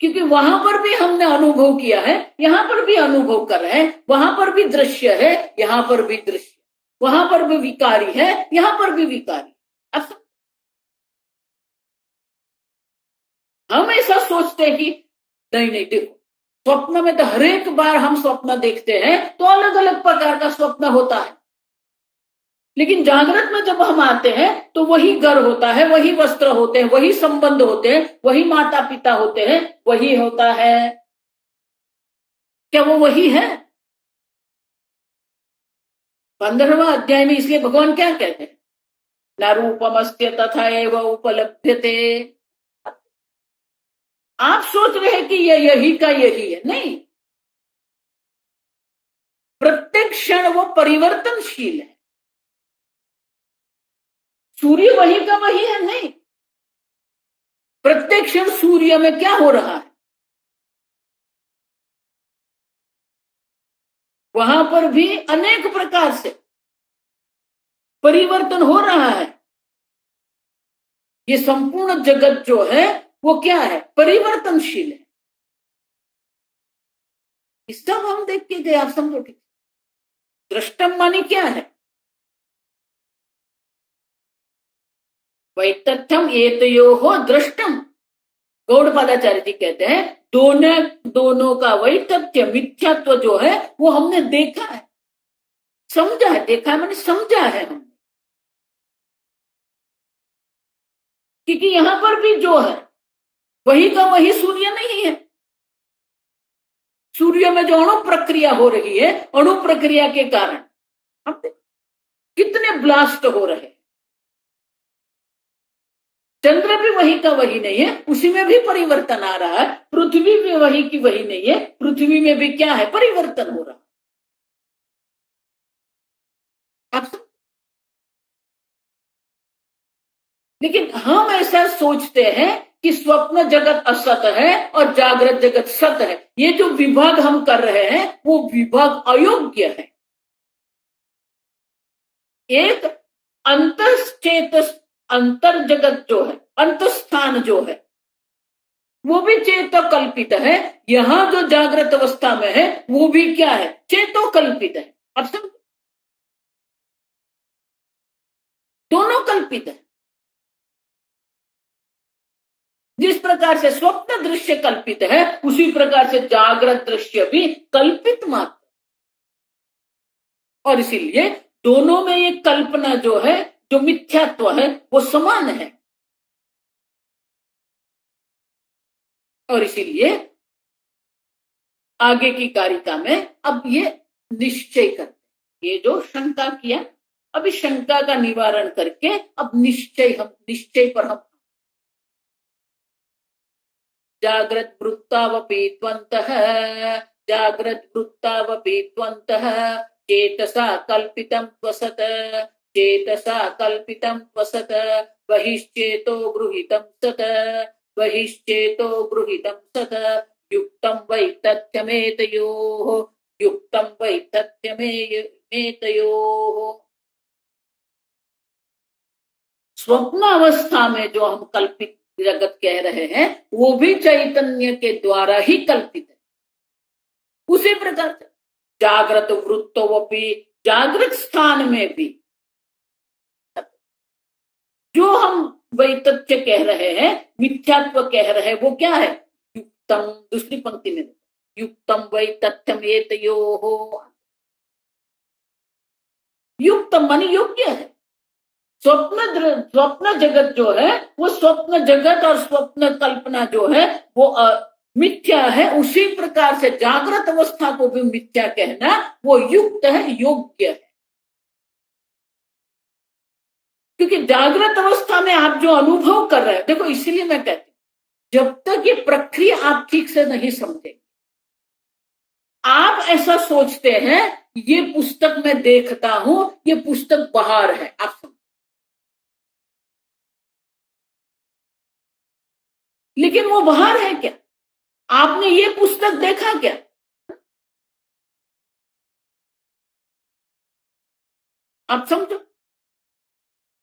B: क्योंकि वहां पर भी हमने अनुभव किया है, यहां पर भी अनुभव कर रहे हैं। वहां पर भी दृश्य है, यहां पर भी दृश्य, वहां पर भी विकारी है, यहां पर भी विकारी। अब हम ऐसा सोचते हैं कि नहीं नहीं, देखो स्वप्न में तो हर एक बार हम स्वप्न देखते हैं तो अलग अलग प्रकार का स्वप्न होता है, लेकिन जागृत में जब हम आते हैं तो वही घर होता है, वही वस्त्र होते हैं, वही संबंध होते हैं, वही माता पिता होते हैं, वही होता है। क्या वो वही है? 15वां अध्याय में इसलिए भगवान क्या कहते हैं? न रूपमस्य तथा एव उपलभ्यते। आप सोच रहे हैं कि ये यही का यही है, नहीं। प्रत्येक क्षण वो परिवर्तनशील है। सूर्य वही का वही है, नहीं। प्रत्येक क्षण सूर्य में क्या हो रहा है? वहां पर भी अनेक प्रकार से परिवर्तन हो रहा है। ये संपूर्ण जगत जो है वो क्या है? परिवर्तनशील है। इसका हम देख के गए, आप समझो ठीक। दृष्टम माने क्या है? वैतथ्यम एतयो हो दृष्टम। गौड़पादाचार्य जी कहते हैं दोनों दोनों का वैतथ्य, मिथ्यात्व जो है वो हमने देखा है, समझा है। देखा है मैंने समझा है हमने। क्योंकि यहां पर भी जो है वही का वही सूर्य नहीं है। सूर्य में जो अणु प्रक्रिया हो रही है, अणु प्रक्रिया के कारण हम कितने ब्लास्ट हो रहे हैं। चंद्र भी वही का वही नहीं है, उसी में भी परिवर्तन आ रहा है। पृथ्वी भी वही की वही नहीं है, पृथ्वी में भी क्या है? परिवर्तन हो रहा है। आप लेकिन हम ऐसा सोचते हैं कि स्वप्न जगत असत है और जागृत जगत सत है। ये जो विभाग हम कर रहे हैं वो विभाग अयोग्य है। एक अंतश्चेत, अंतर जगत जो है, अंतस्थान जो है वो भी चेतो कल्पित है। यहां जो जागृत अवस्था में है वो भी क्या है? चेतो कल्पित है। अब सब दोनों कल्पित है। जिस प्रकार से स्वप्न दृश्य कल्पित है, उसी प्रकार से जागृत दृश्य भी कल्पित मात्र। और इसीलिए दोनों में ये कल्पना जो है, जो मिथ्यात्व है, वो समान है। और इसीलिए आगे की कारिका में अब ये निश्चय करते, ये जो शंका किया, अब इस शंका का निवारण करके अब निश्चय पर हम जागृत वृत्तावपि त्वन्तः, जागृत वृत्तावपि त्वन्तः, चेतसा कल्पितं त्वसत्, चेतसा कल्पितं त्वसत्, बहिश्चेतो गृहीतं सत्, बहिश्चेतो गृहीतं सत्, युक्तं वै तथ्यमेतयोः, युक्तं वै तथ्यमेतयोः। स्वप्न अवस्था में जो हम कल्पित जगत कह रहे हैं, वो भी चैतन्य के द्वारा ही कल्पित है। उसी प्रकार से जागृत वृत्तोपि, जागृत स्थान में भी जो हम वैतथ्य कह रहे हैं, मिथ्यात्व कह रहे हैं, वो क्या है? युक्तम, दूसरी पंक्ति में युक्तम वै तथ्यम एतयोः, युक्तम माने योग्य है। स्वप्न जगत जो है, वो स्वप्न जगत और स्वप्न कल्पना जो है वो मिथ्या है। उसी प्रकार से जागृत अवस्था को भी मिथ्या कहना वो युक्त है, योग्य है। क्योंकि जागृत अवस्था में आप जो अनुभव कर रहे हैं, देखो इसीलिए मैं कहती हूं, जब तक ये प्रक्रिया आप ठीक से नहीं समझेंगे, आप ऐसा सोचते हैं ये पुस्तक मैं देखता हूं, ये पुस्तक बाहर है, आप समझ, लेकिन वो बाहर है क्या? आपने ये पुस्तक देखा क्या? आप समझो,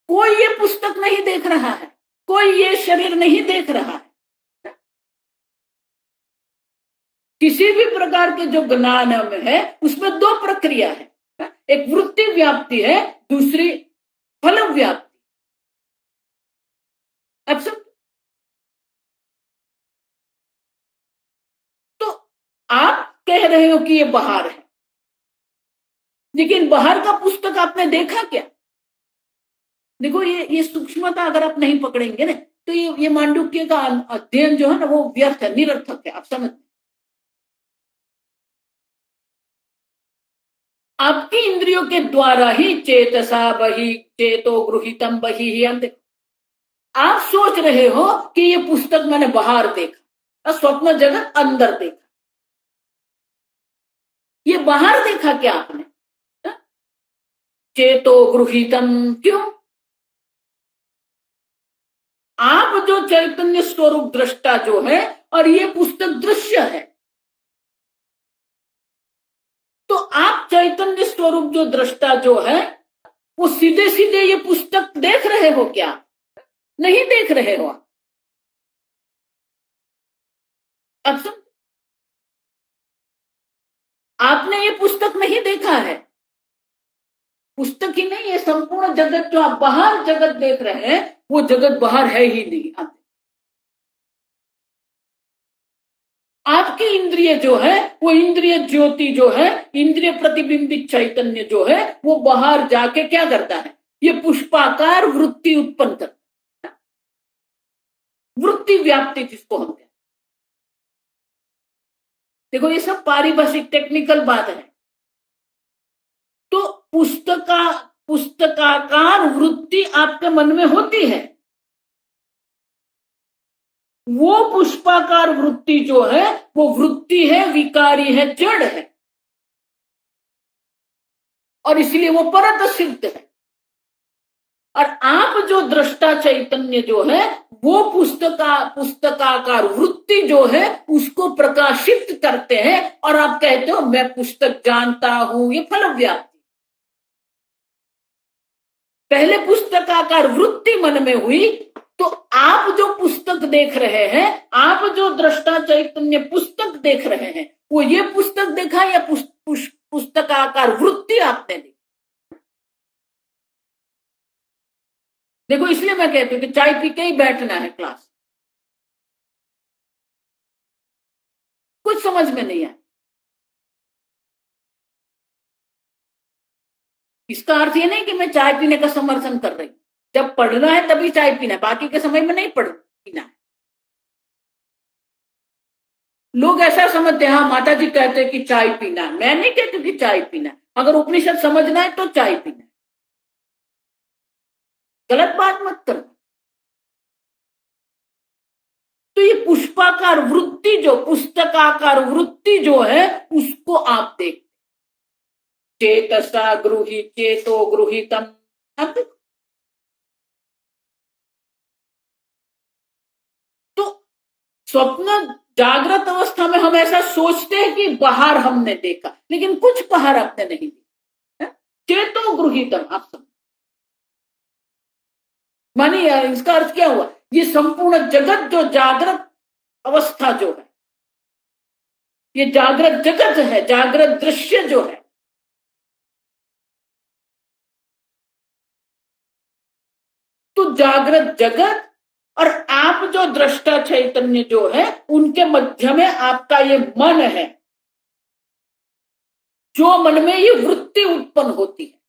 B: कोई ये पुस्तक नहीं देख रहा है, कोई ये शरीर नहीं देख रहा है। किसी भी प्रकार के जो ज्ञान में है, उसमें दो प्रक्रिया है, एक वृत्ति व्याप्ति है, दूसरी फल व्याप्ति। अब सब तो आप कह रहे हो कि ये बाहर है, लेकिन बाहर का पुस्तक आपने देखा क्या? देखो ये सूक्ष्मता अगर आप नहीं पकड़ेंगे ना, तो ये मांडुक्य का अध्ययन जो है ना, वो व्यर्थ है, निरर्थक है। आप समझ, आपकी इंद्रियों के द्वारा ही चेतसा बहि, चेतो गृहीतम बहि ही, आप सोच रहे हो कि ये पुस्तक मैंने बाहर देखा, स्वप्न जगत अंदर देखा। ये बाहर देखा क्या आपने? चेतो गृहीतम, क्यों? आप जो चैतन्य स्वरूप दृष्टा जो है, और ये पुस्तक दृश्य है, तो आप चैतन्य स्वरूप जो दृष्टा जो है, वो सीधे सीधे ये पुस्तक देख रहे हो क्या? नहीं देख रहे हो। अब समझ, आपने ये पुस्तक नहीं देखा है, पुस्तक ही नहीं, ये संपूर्ण जगत जो आप बाहर जगत देख रहे हैं, वो जगत बाहर है ही नहीं। आपकी इंद्रिय जो है, वो इंद्रिय ज्योति जो है, इंद्रिय प्रतिबिंबित चैतन्य जो है, वो बाहर जाके क्या करता है? ये पुष्पाकार वृत्ति उत्पन्न करता है, वृत्ति व्याप्ति जिसको हम कहते हैं। देखो ये सब पारिभाषिक टेक्निकल बात है। तो पुस्तकाकार वृत्ति आपके मन में होती है, वो पुष्पाकार वृत्ति जो है, वो वृत्ति है, विकारी है, जड़ है, और इसलिए वो परत सिद्ध है। और आप जो दृष्टा चैतन्य जो है, वो पुस्तकाकार वृत्ति जो है, उसको प्रकाशित करते हैं, और आप कहते हो मैं पुस्तक जानता हूं। ये फल व्याप्ति, पहले पुस्तकाकार वृत्ति मन में हुई, तो आप जो पुस्तक देख रहे हैं, आप जो दृष्टा चैतन्य पुस्तक देख रहे हैं, वो ये पुस्तक देखा या पुस्तकाकार वृत्ति आपने देखी? देखो इसलिए मैं कहती हूँ कि चाय पी के ही बैठना है क्लास। कुछ समझ में नहीं आया। इसका अर्थ ये नहीं कि मैं चाय पीने का समर्थन कर रही हूं। जब पढ़ना है तभी चाय पीना है, बाकी के समय में नहीं पीना है। लोग ऐसा समझते हैं, हाँ माता जी कहते हैं कि चाय पीना है, मैं नहीं कहती कि चाय पीना है। अगर उपनिषद समझना है तो चाय पीना है, गलत बात मत करो। तो ये पुष्पाकार वृत्ति जो, पुस्तकाकार वृत्ति जो है, उसको आप देख, चेतसा गृही चेतो गृहीतम। अब तो स्वप्न जागृत अवस्था में हम ऐसा सोचते हैं कि बाहर हमने देखा, लेकिन कुछ बाहर आपने नहीं देखा। चेतो गृहीतम, आप समझ मानिए, इसका अर्थ क्या हुआ? ये संपूर्ण जगत जो जागृत अवस्था जो है, ये जागृत जगत है, जागृत दृश्य जो है, तो जागृत जगत और आप जो दृष्टा चैतन्य जो है, उनके मध्य में आपका ये मन है, जो मन में ये वृत्ति उत्पन्न होती है।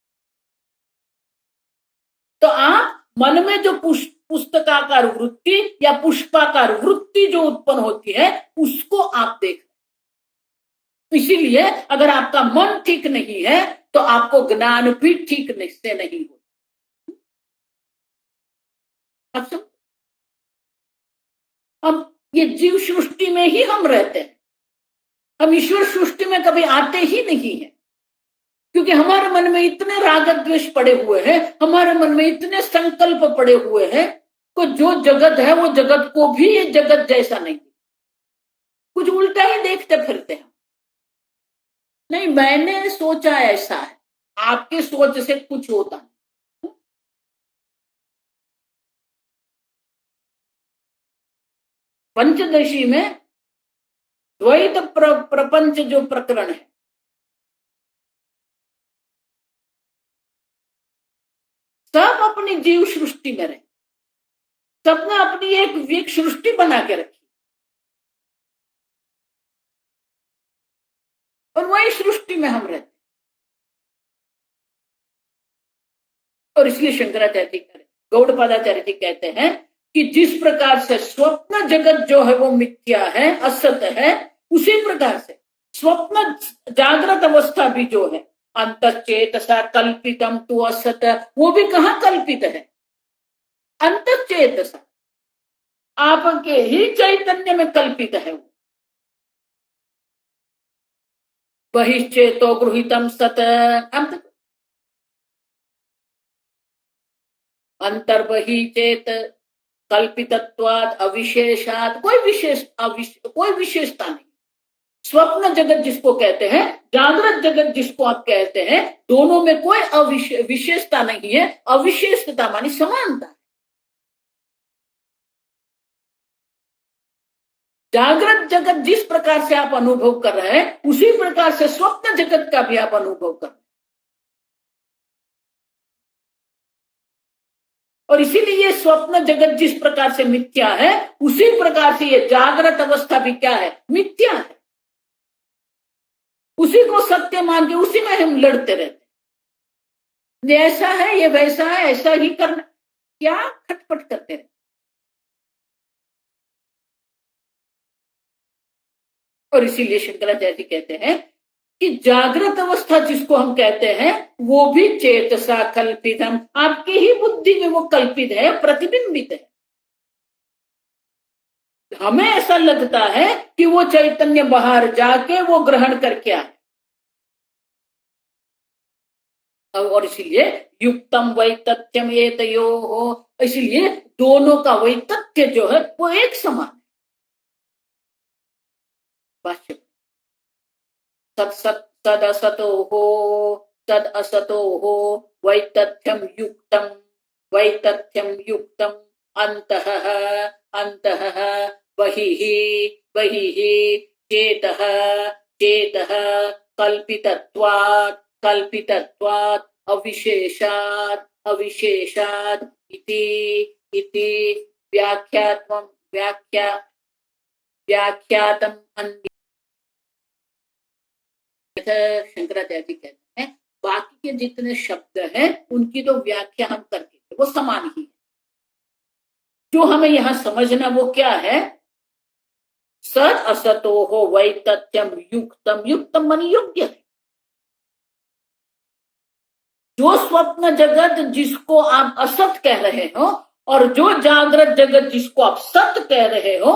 B: तो आप मन में जो पुस्तकाकार वृत्ति या पुष्पाकार वृत्ति जो उत्पन्न होती है, उसको आप देख रहे। इसीलिए अगर आपका मन ठीक नहीं है तो आपको ज्ञान भी ठीक से नहीं होता। हम ये जीव सृष्टि में ही हम रहते हैं, हम ईश्वर सृष्टि में कभी आते ही नहीं है, क्योंकि हमारे मन में इतने राग द्वेष पड़े हुए हैं, हमारे मन में इतने संकल्प पड़े हुए हैं, तो जो जगत है वो जगत को भी ये जगत जैसा नहीं, कुछ उल्टा ही देखते फिरते हैं। नहीं, मैंने सोचा ऐसा है, आपके सोच से कुछ होता नहीं। पंचदशी में द्वैत प्रपंच जो प्रकरण है, सब अपनी जीव सृष्टि में रहे, सबने अपनी एक सृष्टि बना के रखी, और वही सृष्टि में हम रहते। और इसलिए शंकराचार्य गौड़पादाचार्य जी कहते हैं कि जिस प्रकार से स्वप्न जगत जो है वो मिथ्या है, असत है, उसी प्रकार से स्वप्न जागृत अवस्था भी जो है, अंतश्चेतसा कल्पितम तु असत, वो भी कहाँ कल्पित है? अंतश्चेतसा, आपके ही चैतन्य में कल्पित है वो। बहिश्चेतो गृहीतम सत, अंतर्बहि चेत कल्पितत्वाद अविशेषात, कोई विशेषता नहीं। स्वप्न जगत जिसको कहते हैं, जागृत जगत जिसको आप कहते हैं, दोनों में कोई विशेषता नहीं है। अविशेषता मानी समानता। जागृत जगत जिस प्रकार से आप अनुभव कर रहे हैं, उसी प्रकार से स्वप्न जगत का भी आप अनुभव कर रहे हैं। और इसीलिए ये स्वप्न जगत जिस प्रकार से मिथ्या है, उसी प्रकार से ये जागृत अवस्था भी क्या है? मिथ्या है। उसी को सत्य मान के उसी में हम लड़ते रहते, ये ऐसा है, ये वैसा है, ऐसा ही करना, क्या खटपट करते रहते। और इसीलिए शंकराचार्य जी कहते हैं कि जागृत अवस्था जिसको हम कहते हैं, वो भी चेतसा कल्पितम, आपकी ही बुद्धि में वो कल्पित है, प्रतिबिंबित है। हमें ऐसा लगता है कि वो चैतन्य बाहर जाके वो ग्रहण करके आए, और इसीलिए युक्तम वैतथ्यम एतयोः, इसलिए दोनों का वैतथ्य जो है वो एक समान है। तद असतोः वैतथ्यम युक्तम अंतः बहिः चेतः कल्पितत्वात् अविशेषात् इति व्याख्यातम् ऐसा शंकराचार्य जी कहते हैं, बाकी के जितने शब्द हैं उनकी तो व्याख्या हम करके वो समान ही है। जो हमें यहाँ समझना वो क्या है, सत असतो हो वैतथ्यम युक्तम, युक्तम मन योग्य है। जो स्वप्न जगत जिसको आप असत कह रहे हो और जो जागृत जगत जिसको आप सत्य कह रहे हो,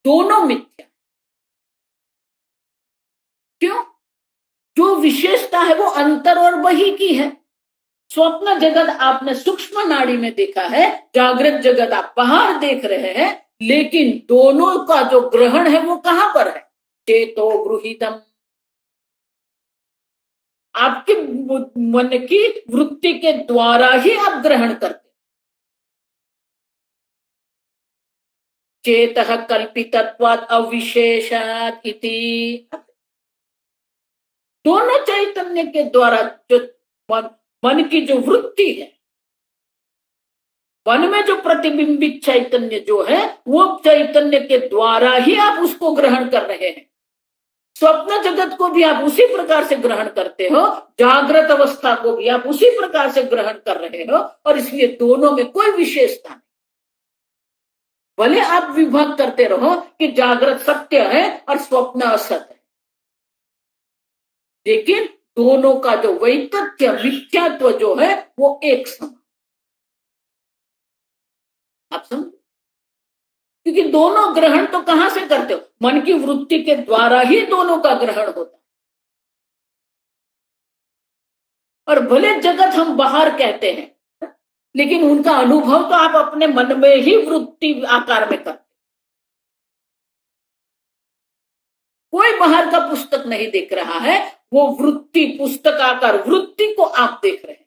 B: दोनों मिथ्या। क्यों? जो विशेषता है वो अंतर और वही की है। स्वप्न जगत आपने सूक्ष्म नाड़ी में देखा है, जागृत जगत आप बाहर देख रहे हैं, लेकिन दोनों का जो ग्रहण है वो कहां पर है? चेतो गृहीतम, आपके मन की वृत्ति के द्वारा ही आप ग्रहण करते। चेतः कल्पितत्वात् अविशेषात् इति, दोनों चैतन्य के द्वारा जो मन की जो वृत्ति है, मन में जो प्रतिबिंबित चैतन्य जो है, वो चैतन्य के द्वारा ही आप उसको ग्रहण कर रहे हैं। स्वप्न जगत को भी आप उसी प्रकार से ग्रहण करते हो, जागृत अवस्था को भी आप उसी प्रकार से ग्रहण कर रहे हो, और इसलिए दोनों में कोई विशेषता नहीं। भले आप विभाग करते रहो कि जागृत सत्य है और स्वप्न असत है, लेकिन दोनों का जो वैतथ्य मिथ्यात्व जो है वो एक समान। आप समझो, क्योंकि दोनों ग्रहण तो कहां से करते हो? मन की वृत्ति के द्वारा ही दोनों का ग्रहण होता है। और भले जगत हम बाहर कहते हैं, लेकिन उनका अनुभव तो आप अपने मन में ही वृत्ति आकार में करते। कोई बाहर का पुस्तक नहीं देख रहा है, वो वृत्ति पुस्तक आकार वृत्ति को आप देख रहे हैं।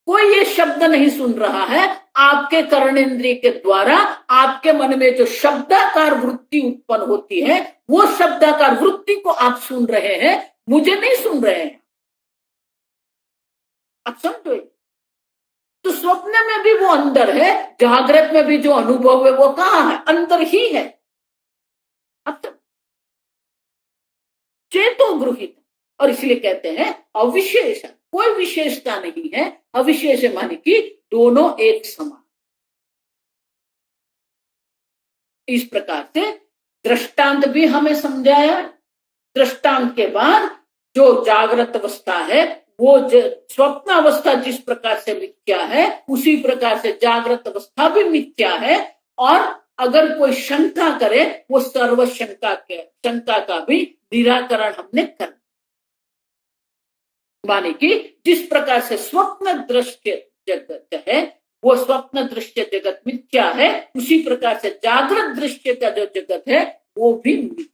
B: कोई ये शब्द नहीं सुन रहा है, आपके कर्णेंद्रिय के द्वारा आपके मन में जो शब्दाकार वृत्ति उत्पन्न होती है, वो शब्दाकार वृत्ति को आप सुन रहे हैं, मुझे नहीं सुन रहे हैं। आप समझो, तो स्वप्न में भी वो अंदर है, जागृत में भी जो अनुभव है वो कहां है? अंदर ही है। अब तक चेतो गृहित, और इसलिए कहते हैं अविशेष, कोई विशेषता नहीं है। अविशेष माने कि दोनों एक समान। इस प्रकार से दृष्टांत भी हमें समझाया। दृष्टांत के बाद जो जागृत अवस्था है, वो स्वप्न अवस्था जिस प्रकार से मिथ्या है, उसी प्रकार से जागृत अवस्था भी मिथ्या है। और अगर कोई शंका करे, वो सर्व शंका का भी निराकरण हमने कर, माने कि जिस प्रकार से स्वप्न दृश्य जगत है वो स्वप्न दृश्य जगत मिथ्या है, उसी प्रकार से जागृत दृश्य का जो जगत है वो भी मिथ्या।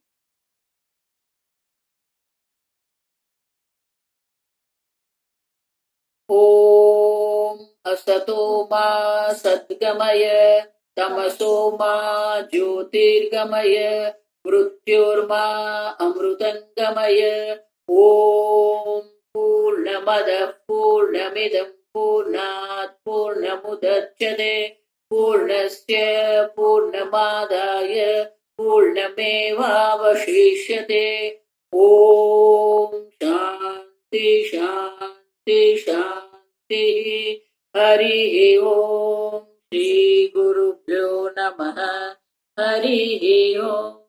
B: ओम असतो मा सद्गमय तमसो मा ज्योतिर्गमय मृत्युर्मा अमृतंगमय। ओम पूर्णमदः पूर्णमिदं पूर्णात् पूर्णमुदच्यते पूर्णस्य पूर्णमादाय पूर्णमेवावशिष्यते। ओम शांति शांति शांति। हरि ओम। श्री गुरुभ्यो नमः। हरि ओम।